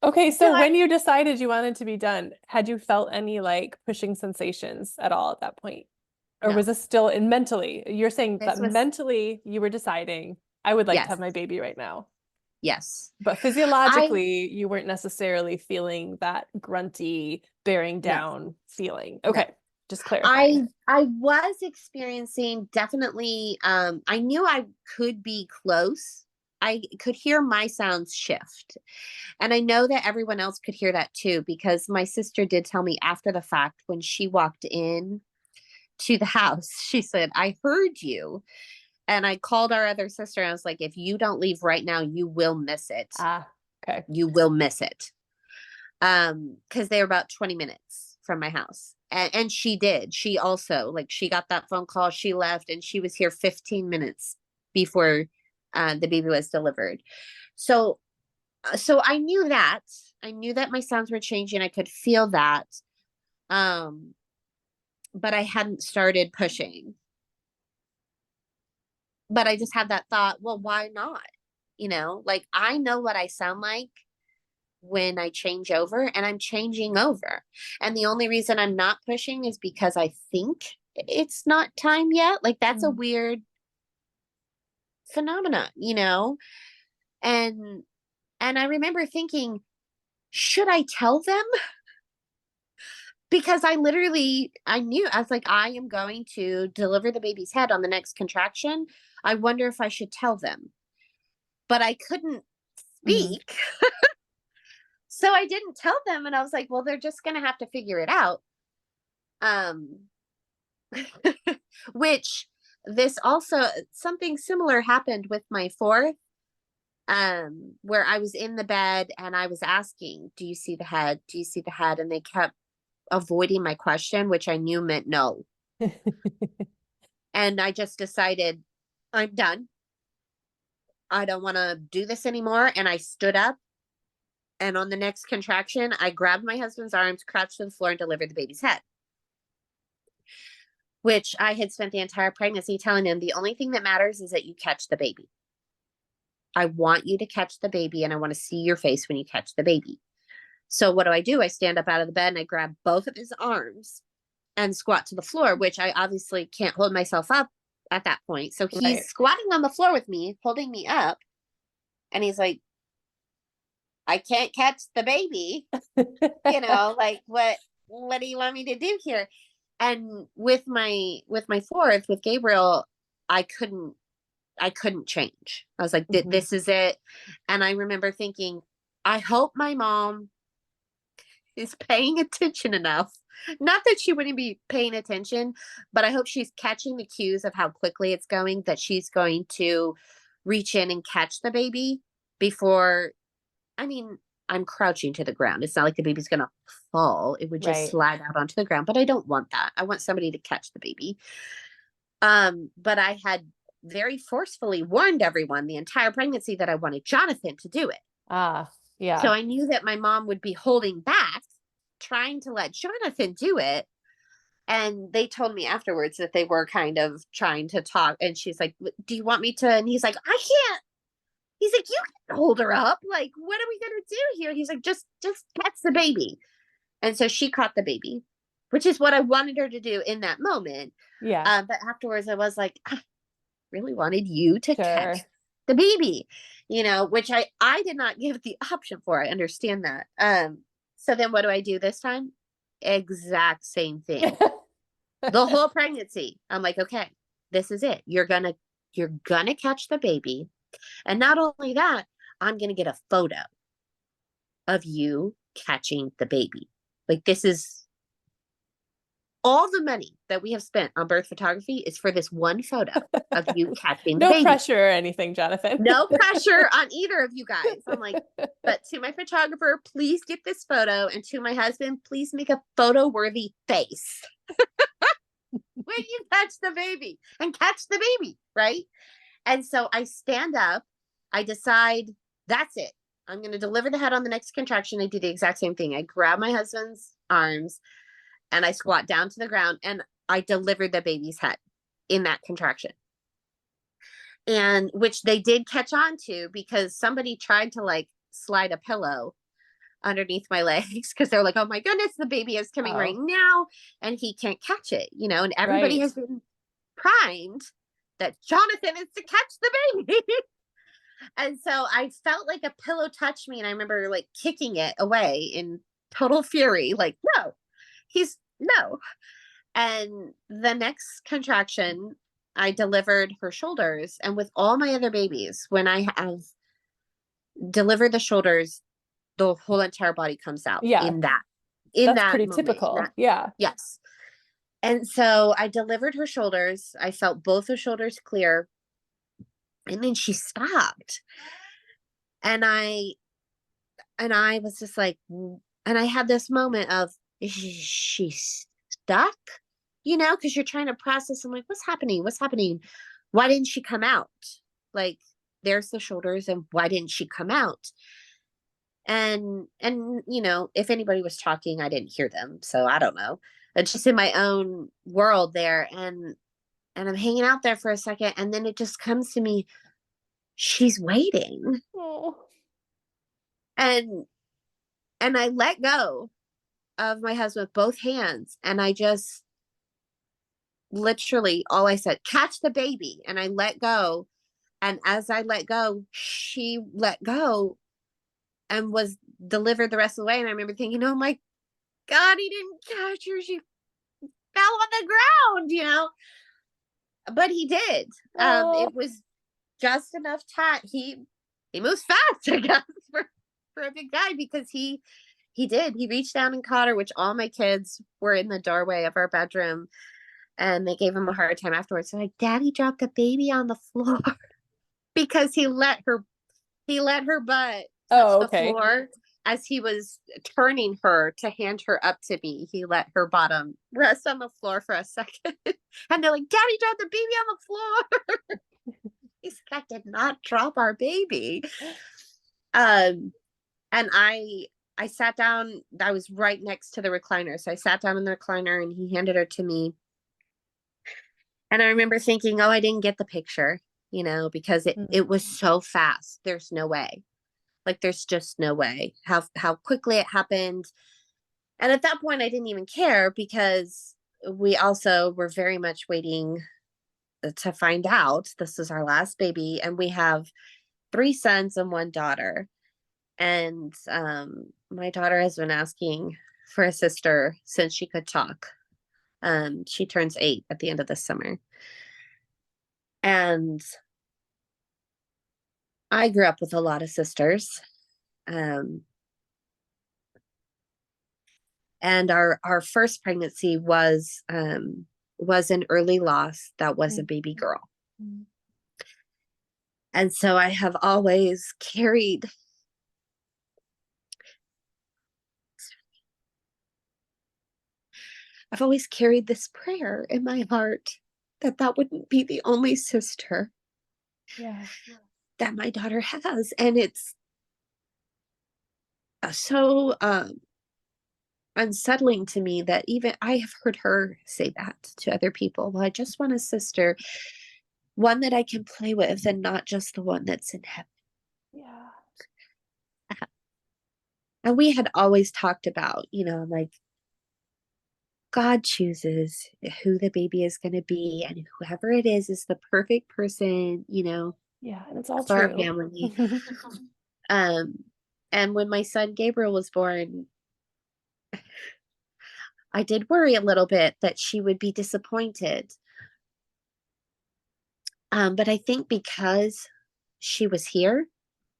Okay, so so when you decided you wanted to be done, had you felt any like pushing sensations at all at that point? Or was no, this still in mentally? You're saying this that was, mentally you were deciding, I would like to yes, have my baby right now. yes. But I, physiologically, you weren't necessarily feeling that grunty, bearing no, down feeling. no. Okay, just clarifying. I was experiencing, definitely, I knew I could be close. I could hear my sounds shift. And I know that everyone else could hear that too, because my sister did tell me after the fact when she walked in to the house, she said, "I heard you." And I called our other sister and I was like, "If you don't leave right now, you will miss it. Ah, okay. You will miss it." Because they were about 20 minutes from my house. And she did. She also, like, she got that phone call, she left, and she was here 15 minutes before the baby was delivered. So so I knew that. I knew that my sounds were changing. I could feel that. Um, but I hadn't started pushing. But I just had that thought, well, why not? Like I know what I sound like when I change over, and I'm changing over. And the only reason I'm not pushing is because I think it's not time yet. Like that's a Mm. weird phenomena. And I remember thinking, should I tell them? Because I knew, I was like, I am going to deliver the baby's head on the next contraction. I wonder if I should tell them. But I couldn't Mhm. speak. So I didn't tell them, and I was like, well, they're just going to have to figure it out. Um which this also, something similar happened with my fourth, where I was in the bed and I was asking, "Do you see the head? Do you see the head?" And they kept avoiding my question, which I knew meant no. And I just decided, I'm done. I don't want to do this anymore. And I stood up. And on the next contraction, I grabbed my husband's arms, crouched to the floor, and delivered the baby's head. Which I had spent the entire pregnancy telling him, the only thing that matters is that you catch the baby. I want you to catch the baby, and I want to see your face when you catch the baby. So what do? I stand up out of the bed and I grab both of his arms and squat to the floor, which I obviously can't hold myself up at that point. So he's Right. squatting on the floor with me, holding me up, and he's like, "I can't catch the baby." Like, what do you want me to do here? And with my fourth, with Gabriel, I couldn't I couldn't change. I was like, Mhm. this is it. And I remember thinking, I hope my mom is paying attention enough. Not that she wouldn't be paying attention, but I hope she's catching the cues of how quickly it's going, that she's going to reach in and catch the baby before, I mean, I'm crouching to the ground. It's not like the baby's going to fall. It would just Right. slide out onto the ground, but I don't want that. I want somebody to catch the baby. But I had very forcefully warned everyone the entire pregnancy that I wanted Jonathan to do it. Ah, So yeah. I knew that my mom would be holding back, trying to let Jonathan do it. And they told me afterwards that they were kind of trying to talk. And she's like, do you want me to? And he's like, I can't. He's like, you can hold her up. Like, what are we going to do here? He's like, just catch the baby. And so she caught the baby, which is what I wanted her to do in that moment. Yeah. But afterwards I was like, I really wanted you to catch Sure. the baby, which I did not give the option for. I understand that. So then what do I do this time? Exact same thing. The whole pregnancy. I'm like, okay, this is it. You're gonna catch the baby. And not only that, I'm gonna get a photo of you catching the baby. Like, this is all the money that we have spent on birth photography is for this one photo of you catching the No baby. pressure or anything, Jonathan. No pressure on either of you guys. I'm like, but to my photographer, please get this photo. And to my husband, please make a photo worthy face when you catch the baby and catch the baby. Right. And so I stand up, I decide that's it. I'm going to deliver the head on the next contraction. I do the exact same thing. I grab my husband's arms and I squat down to the ground and I delivered the baby's head in that contraction. And which they did catch on to because somebody tried to like slide a pillow underneath my legs because they're like, oh my goodness, the baby is coming right Oh, now and he can't catch it, and everybody right. has been primed that Jonathan is to catch the baby. And so I felt like a pillow touched me and I remember like kicking it away in total fury, like, no, he's no. And the next contraction, I delivered her shoulders. And with all my other babies, when I have delivered the shoulders, the whole entire body comes out Yeah, in that's that pretty moment. typical. Yeah. Yes. And so I delivered her shoulders. I felt both her shoulders clear. And then she stopped. And I was just like, and I had this moment of, is she stuck? Because you're trying to process. I'm like, what's happening? What's happening? Why didn't she come out? Like, there's the shoulders, and why didn't she come out? And if anybody was talking, I didn't hear them, so I don't know. It's just in my own world there, and I'm hanging out there for a second, and then it just comes to me, she's waiting, Oh. and I let go of my husband with both hands, and I just literally all I said, catch the baby, and I let go. And as I let go, she let go and was delivered the rest of the way. And I remember thinking, oh my God, he didn't catch her. She fell on the ground. But he did. Oh. It was just enough time. He moves fast, I guess, for a big guy, because he did. He reached down and caught her, which all my kids were in the doorway of our bedroom and they gave him a hard time afterwards. So like, Daddy dropped the baby on the floor because he let her butt touch Oh, the okay. floor as he was turning her to hand her up to me. He let her bottom rest on the floor for a second. And they're like, Daddy dropped the baby on the floor. He's like, I did not drop our baby. And I sat down. I was right next to the recliner. So I sat down in the recliner and he handed her to me. And I remember thinking, oh, I didn't get the picture, because it was so fast. There's no way. Like, there's just no way how quickly it happened. And at that point, I didn't even care because we also were very much waiting to find out. This is our last baby, and we have 3 sons and 1 daughter. And my daughter has been asking for a sister since she could talk. She turns 8 at the end of this summer. And I grew up with a lot of sisters. Um, and our first pregnancy was an early loss that was a baby girl. Mm. And so I have always carried I've always carried this prayer in my heart that that wouldn't be the only sister Yeah. that my daughter has. And it's so unsettling to me that even I have heard her say that to other people. Well, I just want a sister, one that I can play with and not just the one that's in heaven. Yeah. And we had always talked about, like God chooses who the baby is going to be, and whoever it is the perfect person, Yeah. And it's all for our true. family. Um, and when my son Gabriel was born, I did worry a little bit that she would be disappointed. But I think because she was here,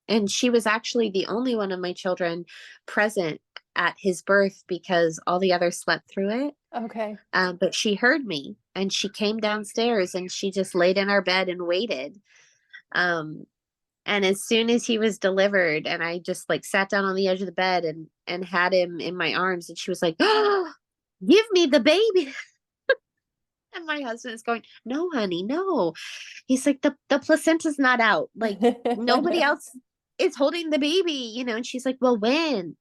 and she was actually the only one of my children present at his birth because all the others slept through it. Okay. But she heard me and she came downstairs and she just laid in our bed and waited. Um, and as soon as he was delivered, and I just like sat down on the edge of the bed and had him in my arms, and she was like, "Oh, give me the baby." And my husband is going, "No, honey, no." He's like, the placenta's not out. Like nobody else is holding the baby, And she's like, "Well, when?"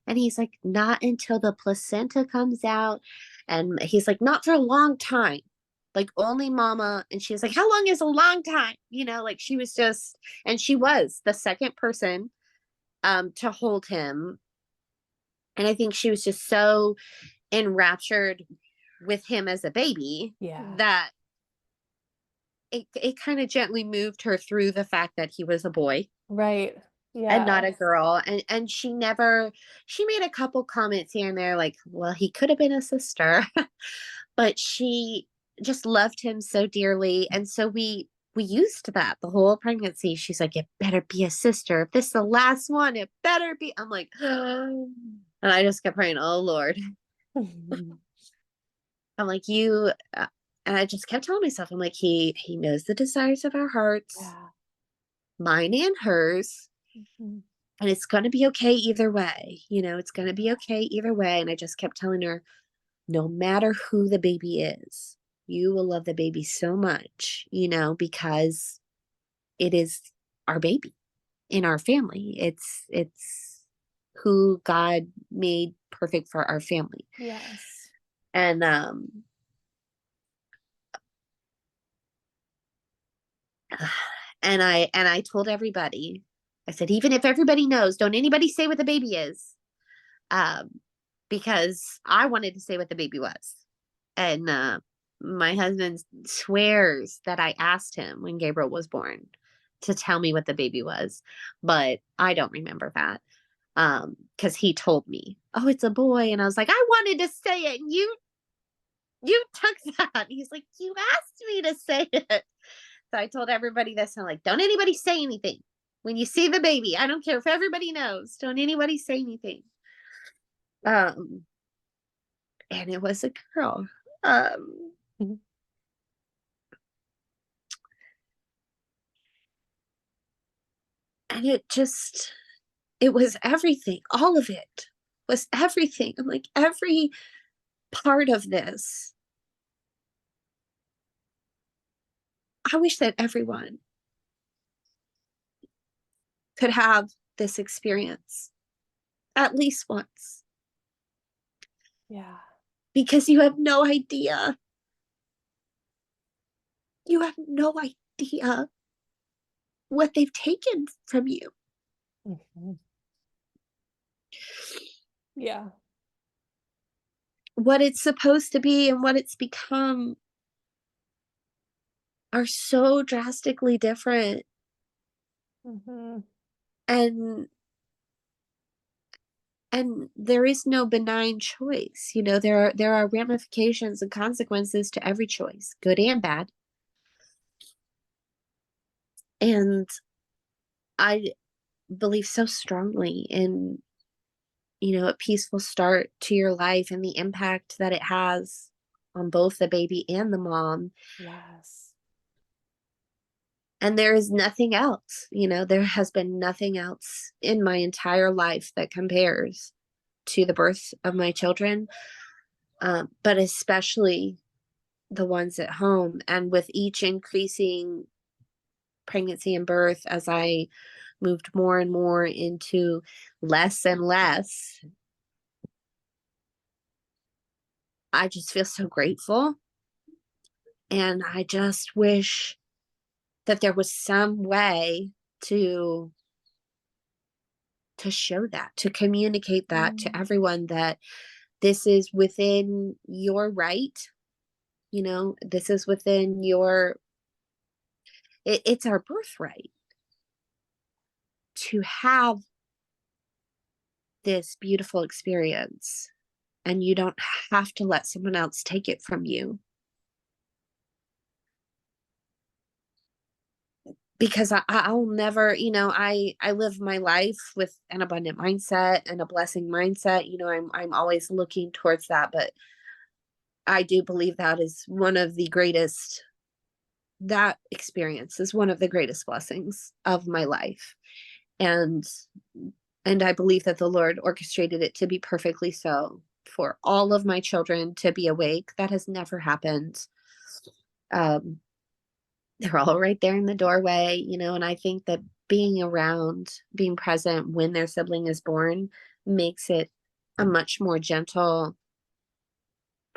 And he's like, "Not until the placenta comes out." And he's like, "Not for a long time. Like only mama." And she's like, "How long is a long time?" Like she was just, and she was the second person to hold him. And I think she was just so enraptured with him as a baby Yeah. that it kind of gently moved her through the fact that he was a boy Right. and not Yeah. a girl. And she made a couple comments here and there like, well, he could have been a sister. But she just loved him so dearly. And so we used that the whole pregnancy. She's like, "It better be a sister. If this is the last one, it better be." I'm like, and I just kept praying, "Oh Lord." I'm like, you and I just kept telling myself, I'm like, he knows the desires of our hearts, Yeah. mine and hers. Mhm. And it's going to be okay either way. It's going to be okay either way. And I just kept telling her, no matter who the baby is, you will love the baby so much, because it is our baby in our family. It's who God made perfect for our family. Yes. And and I told everybody, I said, even if everybody knows, don't anybody say what the baby is. Um, because I wanted to say what the baby was. And my husband swears that I asked him when Gabriel was born to tell me what the baby was, but I don't remember that. Because he told me, "Oh, it's a boy," and I was like, "I wanted to say it, and you took that." And he's like, "You asked me to say it." So I told everybody this. And I'm like, don't anybody say anything when you see the baby. I don't care if everybody knows. Don't anybody say anything. Um, and it was a girl. Um, Mhm. and it was everything. All of it was everything. I'm like, every part of this. I wish that everyone could have this experience at least once, Yeah. because you have no idea. You have no idea what they've taken from you. Mhm. Yeah. What it's supposed to be and what it's become are so drastically different. Mhm. and and there is no benign choice. There are ramifications and consequences to every choice, good and bad. And I believe so strongly in, a peaceful start to your life and the impact that it has on both the baby and the mom. Yes. And there is nothing else, there has been nothing else in my entire life that compares to the birth of my children, but especially the ones at home. And with each increasing pregnancy and birth, as I moved more and more into less and less, I just feel so grateful. And I just wish that there was some way to show that, to communicate that to everyone, that this is within your right. This is within it's our birthright to have this beautiful experience, and you don't have to let someone else take it from you. Because I'll never, I live my life with an abundant mindset and a blessing mindset. I'm always looking towards that, but I do believe that experience is one of the greatest blessings of my life. And I believe that the Lord orchestrated it to be perfectly so, for all of my children to be awake. That has never happened. They're all right there in the doorway, and I think that being present when their sibling is born makes it a much more gentle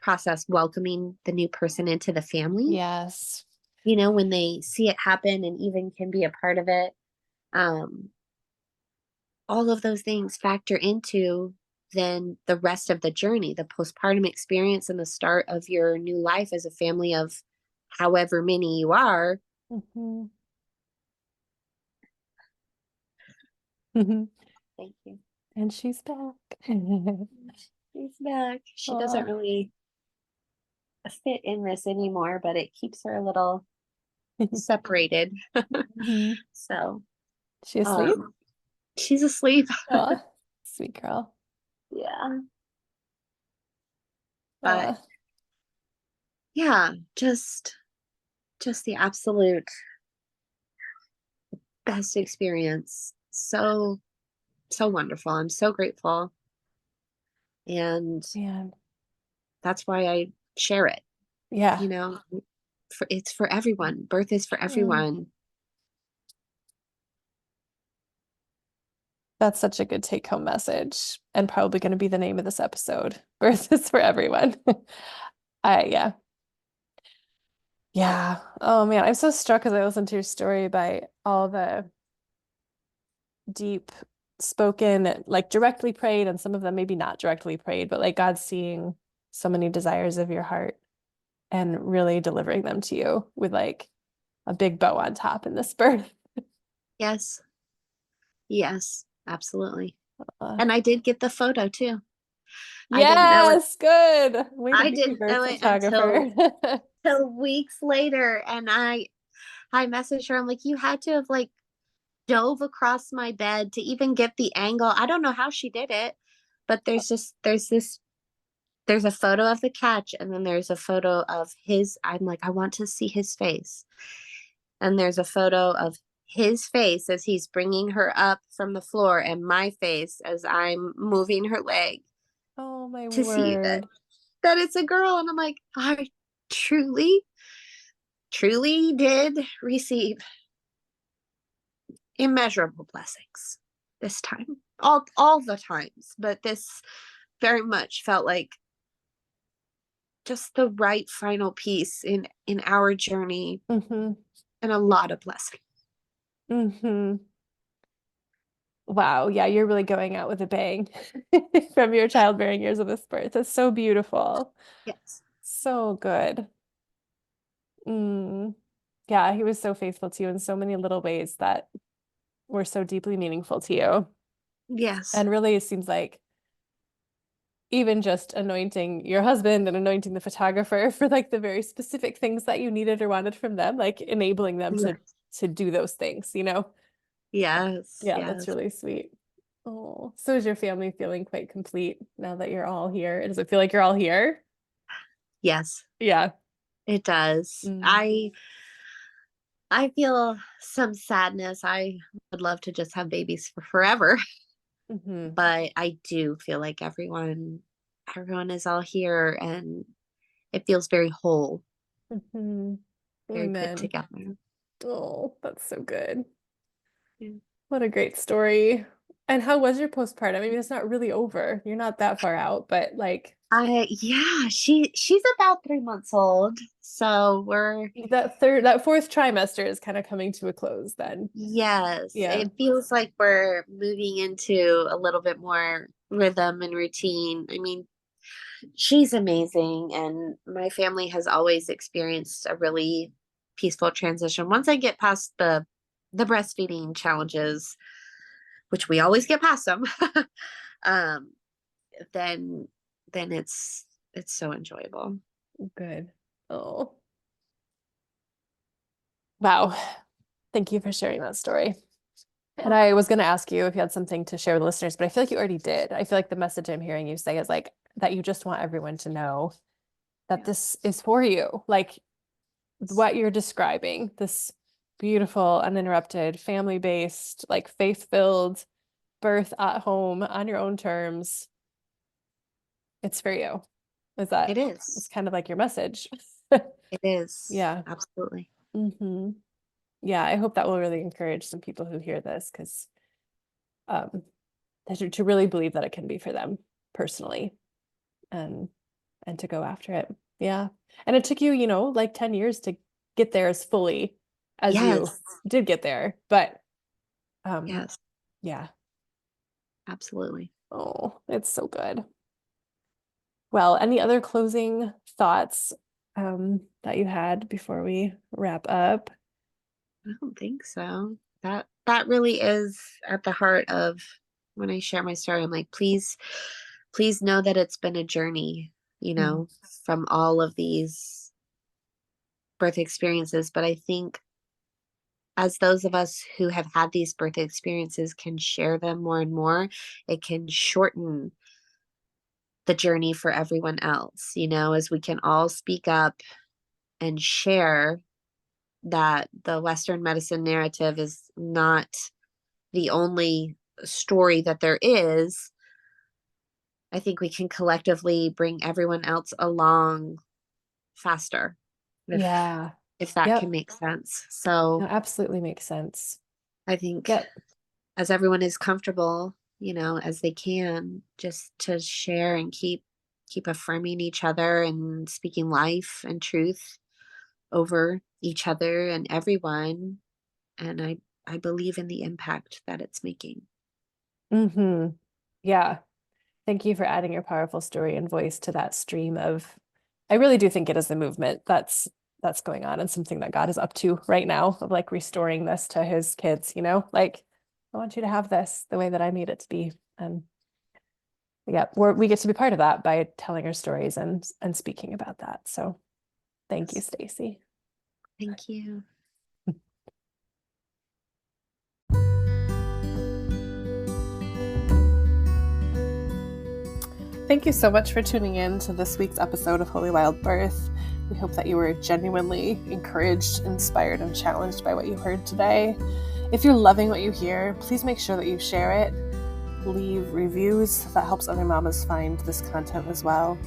process, welcoming the new person into the family. Yes. When they see it happen and even can be a part of it. All of those things factor into then the rest of the journey, the postpartum experience, and the start of your new life as a family of however many you are. Mm-hmm. Thank you. And she's back. She's back. She doesn't really fit in this anymore, but it keeps her a little separated. Mm-hmm. So She asleep? She's asleep. Oh, sweet girl. Yeah. But just the absolute best experience. So wonderful. I'm so grateful. And Man. that's why I share it. Yeah. It's for everyone. Birth is for everyone. That's such a good take-home message, and probably going to be the name of this episode. Birth is for everyone. Yeah. Yeah. Oh man, I'm so struck as I listened to your story by all the deep spoken, like directly prayed, and some of them maybe not directly prayed, but like God seeing so many desires of your heart and really delivering them to you with like a big bow on top in this birth. Yes. Yes, absolutely. Uh, And I did get the photo too. I didn't know it. yes, good. Way to I be a didn't birth know it photographer. till weeks later. And I messaged her. I'm like, you had to have like dove across my bed to even get the angle. I don't know how she did it, but there's a photo of the catch, and then there's a photo of his. I'm like, I want to see his face. And there's a photo of his face as he's bringing her up from the floor, and my face as I'm moving her leg, Oh my to see word. that it's a girl. And I'm like, I truly, truly did receive immeasurable blessings this time. All the times, but this very much felt like just the right final piece in our journey, Mm-hmm. and a lot of blessing. Mm-hmm. Wow. Yeah, you're really going out with a bang from your childbearing years of this birth. It's so beautiful. Yes. So good. Mm. Yeah, he was so faithful to you in so many little ways that were so deeply meaningful to you. Yes. And really, it seems like even just anointing your husband and anointing the photographer for like the very specific things that you needed or wanted from them, like enabling them Yes. to do those things, you know? Yes, Yeah, that's yes, really sweet. Oh, so is your family feeling quite complete now that you're all here? Does it feel like you're all here? yes, Yeah. it does. Mm. I feel some sadness. I would love to just have babies for forever, Hmm. but I do feel like everyone is all here and it feels very whole, Hmm. very put Amen. together. Oh, that's so good. Yeah. What a great story. And how was your postpartum? I mean, it's not really over. You're not that far out, but like Yeah, she's about 3 months old. So we're that fourth trimester is kind of coming to a close then. yes, Yeah. it feels like we're moving into a little bit more rhythm and routine. I mean, she's amazing, and my family has always experienced a really peaceful transition. Once I get past the breastfeeding challenges, which we always get past them, um, then it's so enjoyable. Good. Oh, wow. Thank you for sharing that story. And I was going to ask you if you had something to share with listeners, but I feel like you already did. I feel like the message I'm hearing you say is like that you just want everyone to know that this Yes. is for you. Like what you're describing, this beautiful, uninterrupted, family-based, like faith-filled birth at home on your own terms. It's for you. Is It that it's is. kind of like your message? It is. Yeah. Absolutely. Hmm. Yeah, I hope that will really encourage some people who hear this because um to really believe that it can be for them personally and to go after it. Yeah. And it took you, like 10 years to get there as fully as you Yes. did get there. But um Yes. yeah. Absolutely. Oh, it's so good. Well, any other closing thoughts that you had before we wrap up? I don't think so. That really is at the heart of when I share my story. I'm like, please know that it's been a journey, Mhm. from all of these birth experiences. But I think as those of us who have had these birth experiences can share them more and more, it can shorten the journey for everyone else, as we can all speak up and share that the Western medicine narrative is not the only story that there is. I think we can collectively bring everyone else along faster, if Yeah. if that can Yep. make sense. So No, absolutely makes sense. I think Yep. as everyone is comfortable, as they can, just to share and keep affirming each other and speaking life and truth over each other and everyone. And I believe in the impact that it's making. Hmm. Yeah. Thank you for adding your powerful story and voice to that stream of, I really do think it is a movement that's going on and something that God is up to right now of like restoring this to his kids, like I want you to have this the way that I made it to be. And yeah, we get to be part of that by telling our stories and speaking about that. So thank you, Yes. Staci. Thank you. Thank you so much for tuning in to this week's episode of Holy Wild Birth. We hope that you were genuinely encouraged, inspired, and challenged by what you heard today. If you're loving what you hear, please make sure that you share it. Leave reviews. That helps other mamas find this content as well.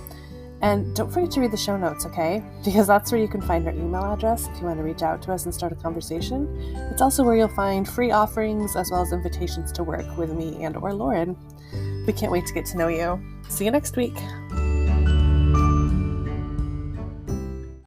And don't forget to read the show notes, okay? Because that's where you can find our email address if you want to reach out to us and start a conversation. It's also where you'll find free offerings as well as invitations to work with me and or Lauren. We can't wait to get to know you. See you next week.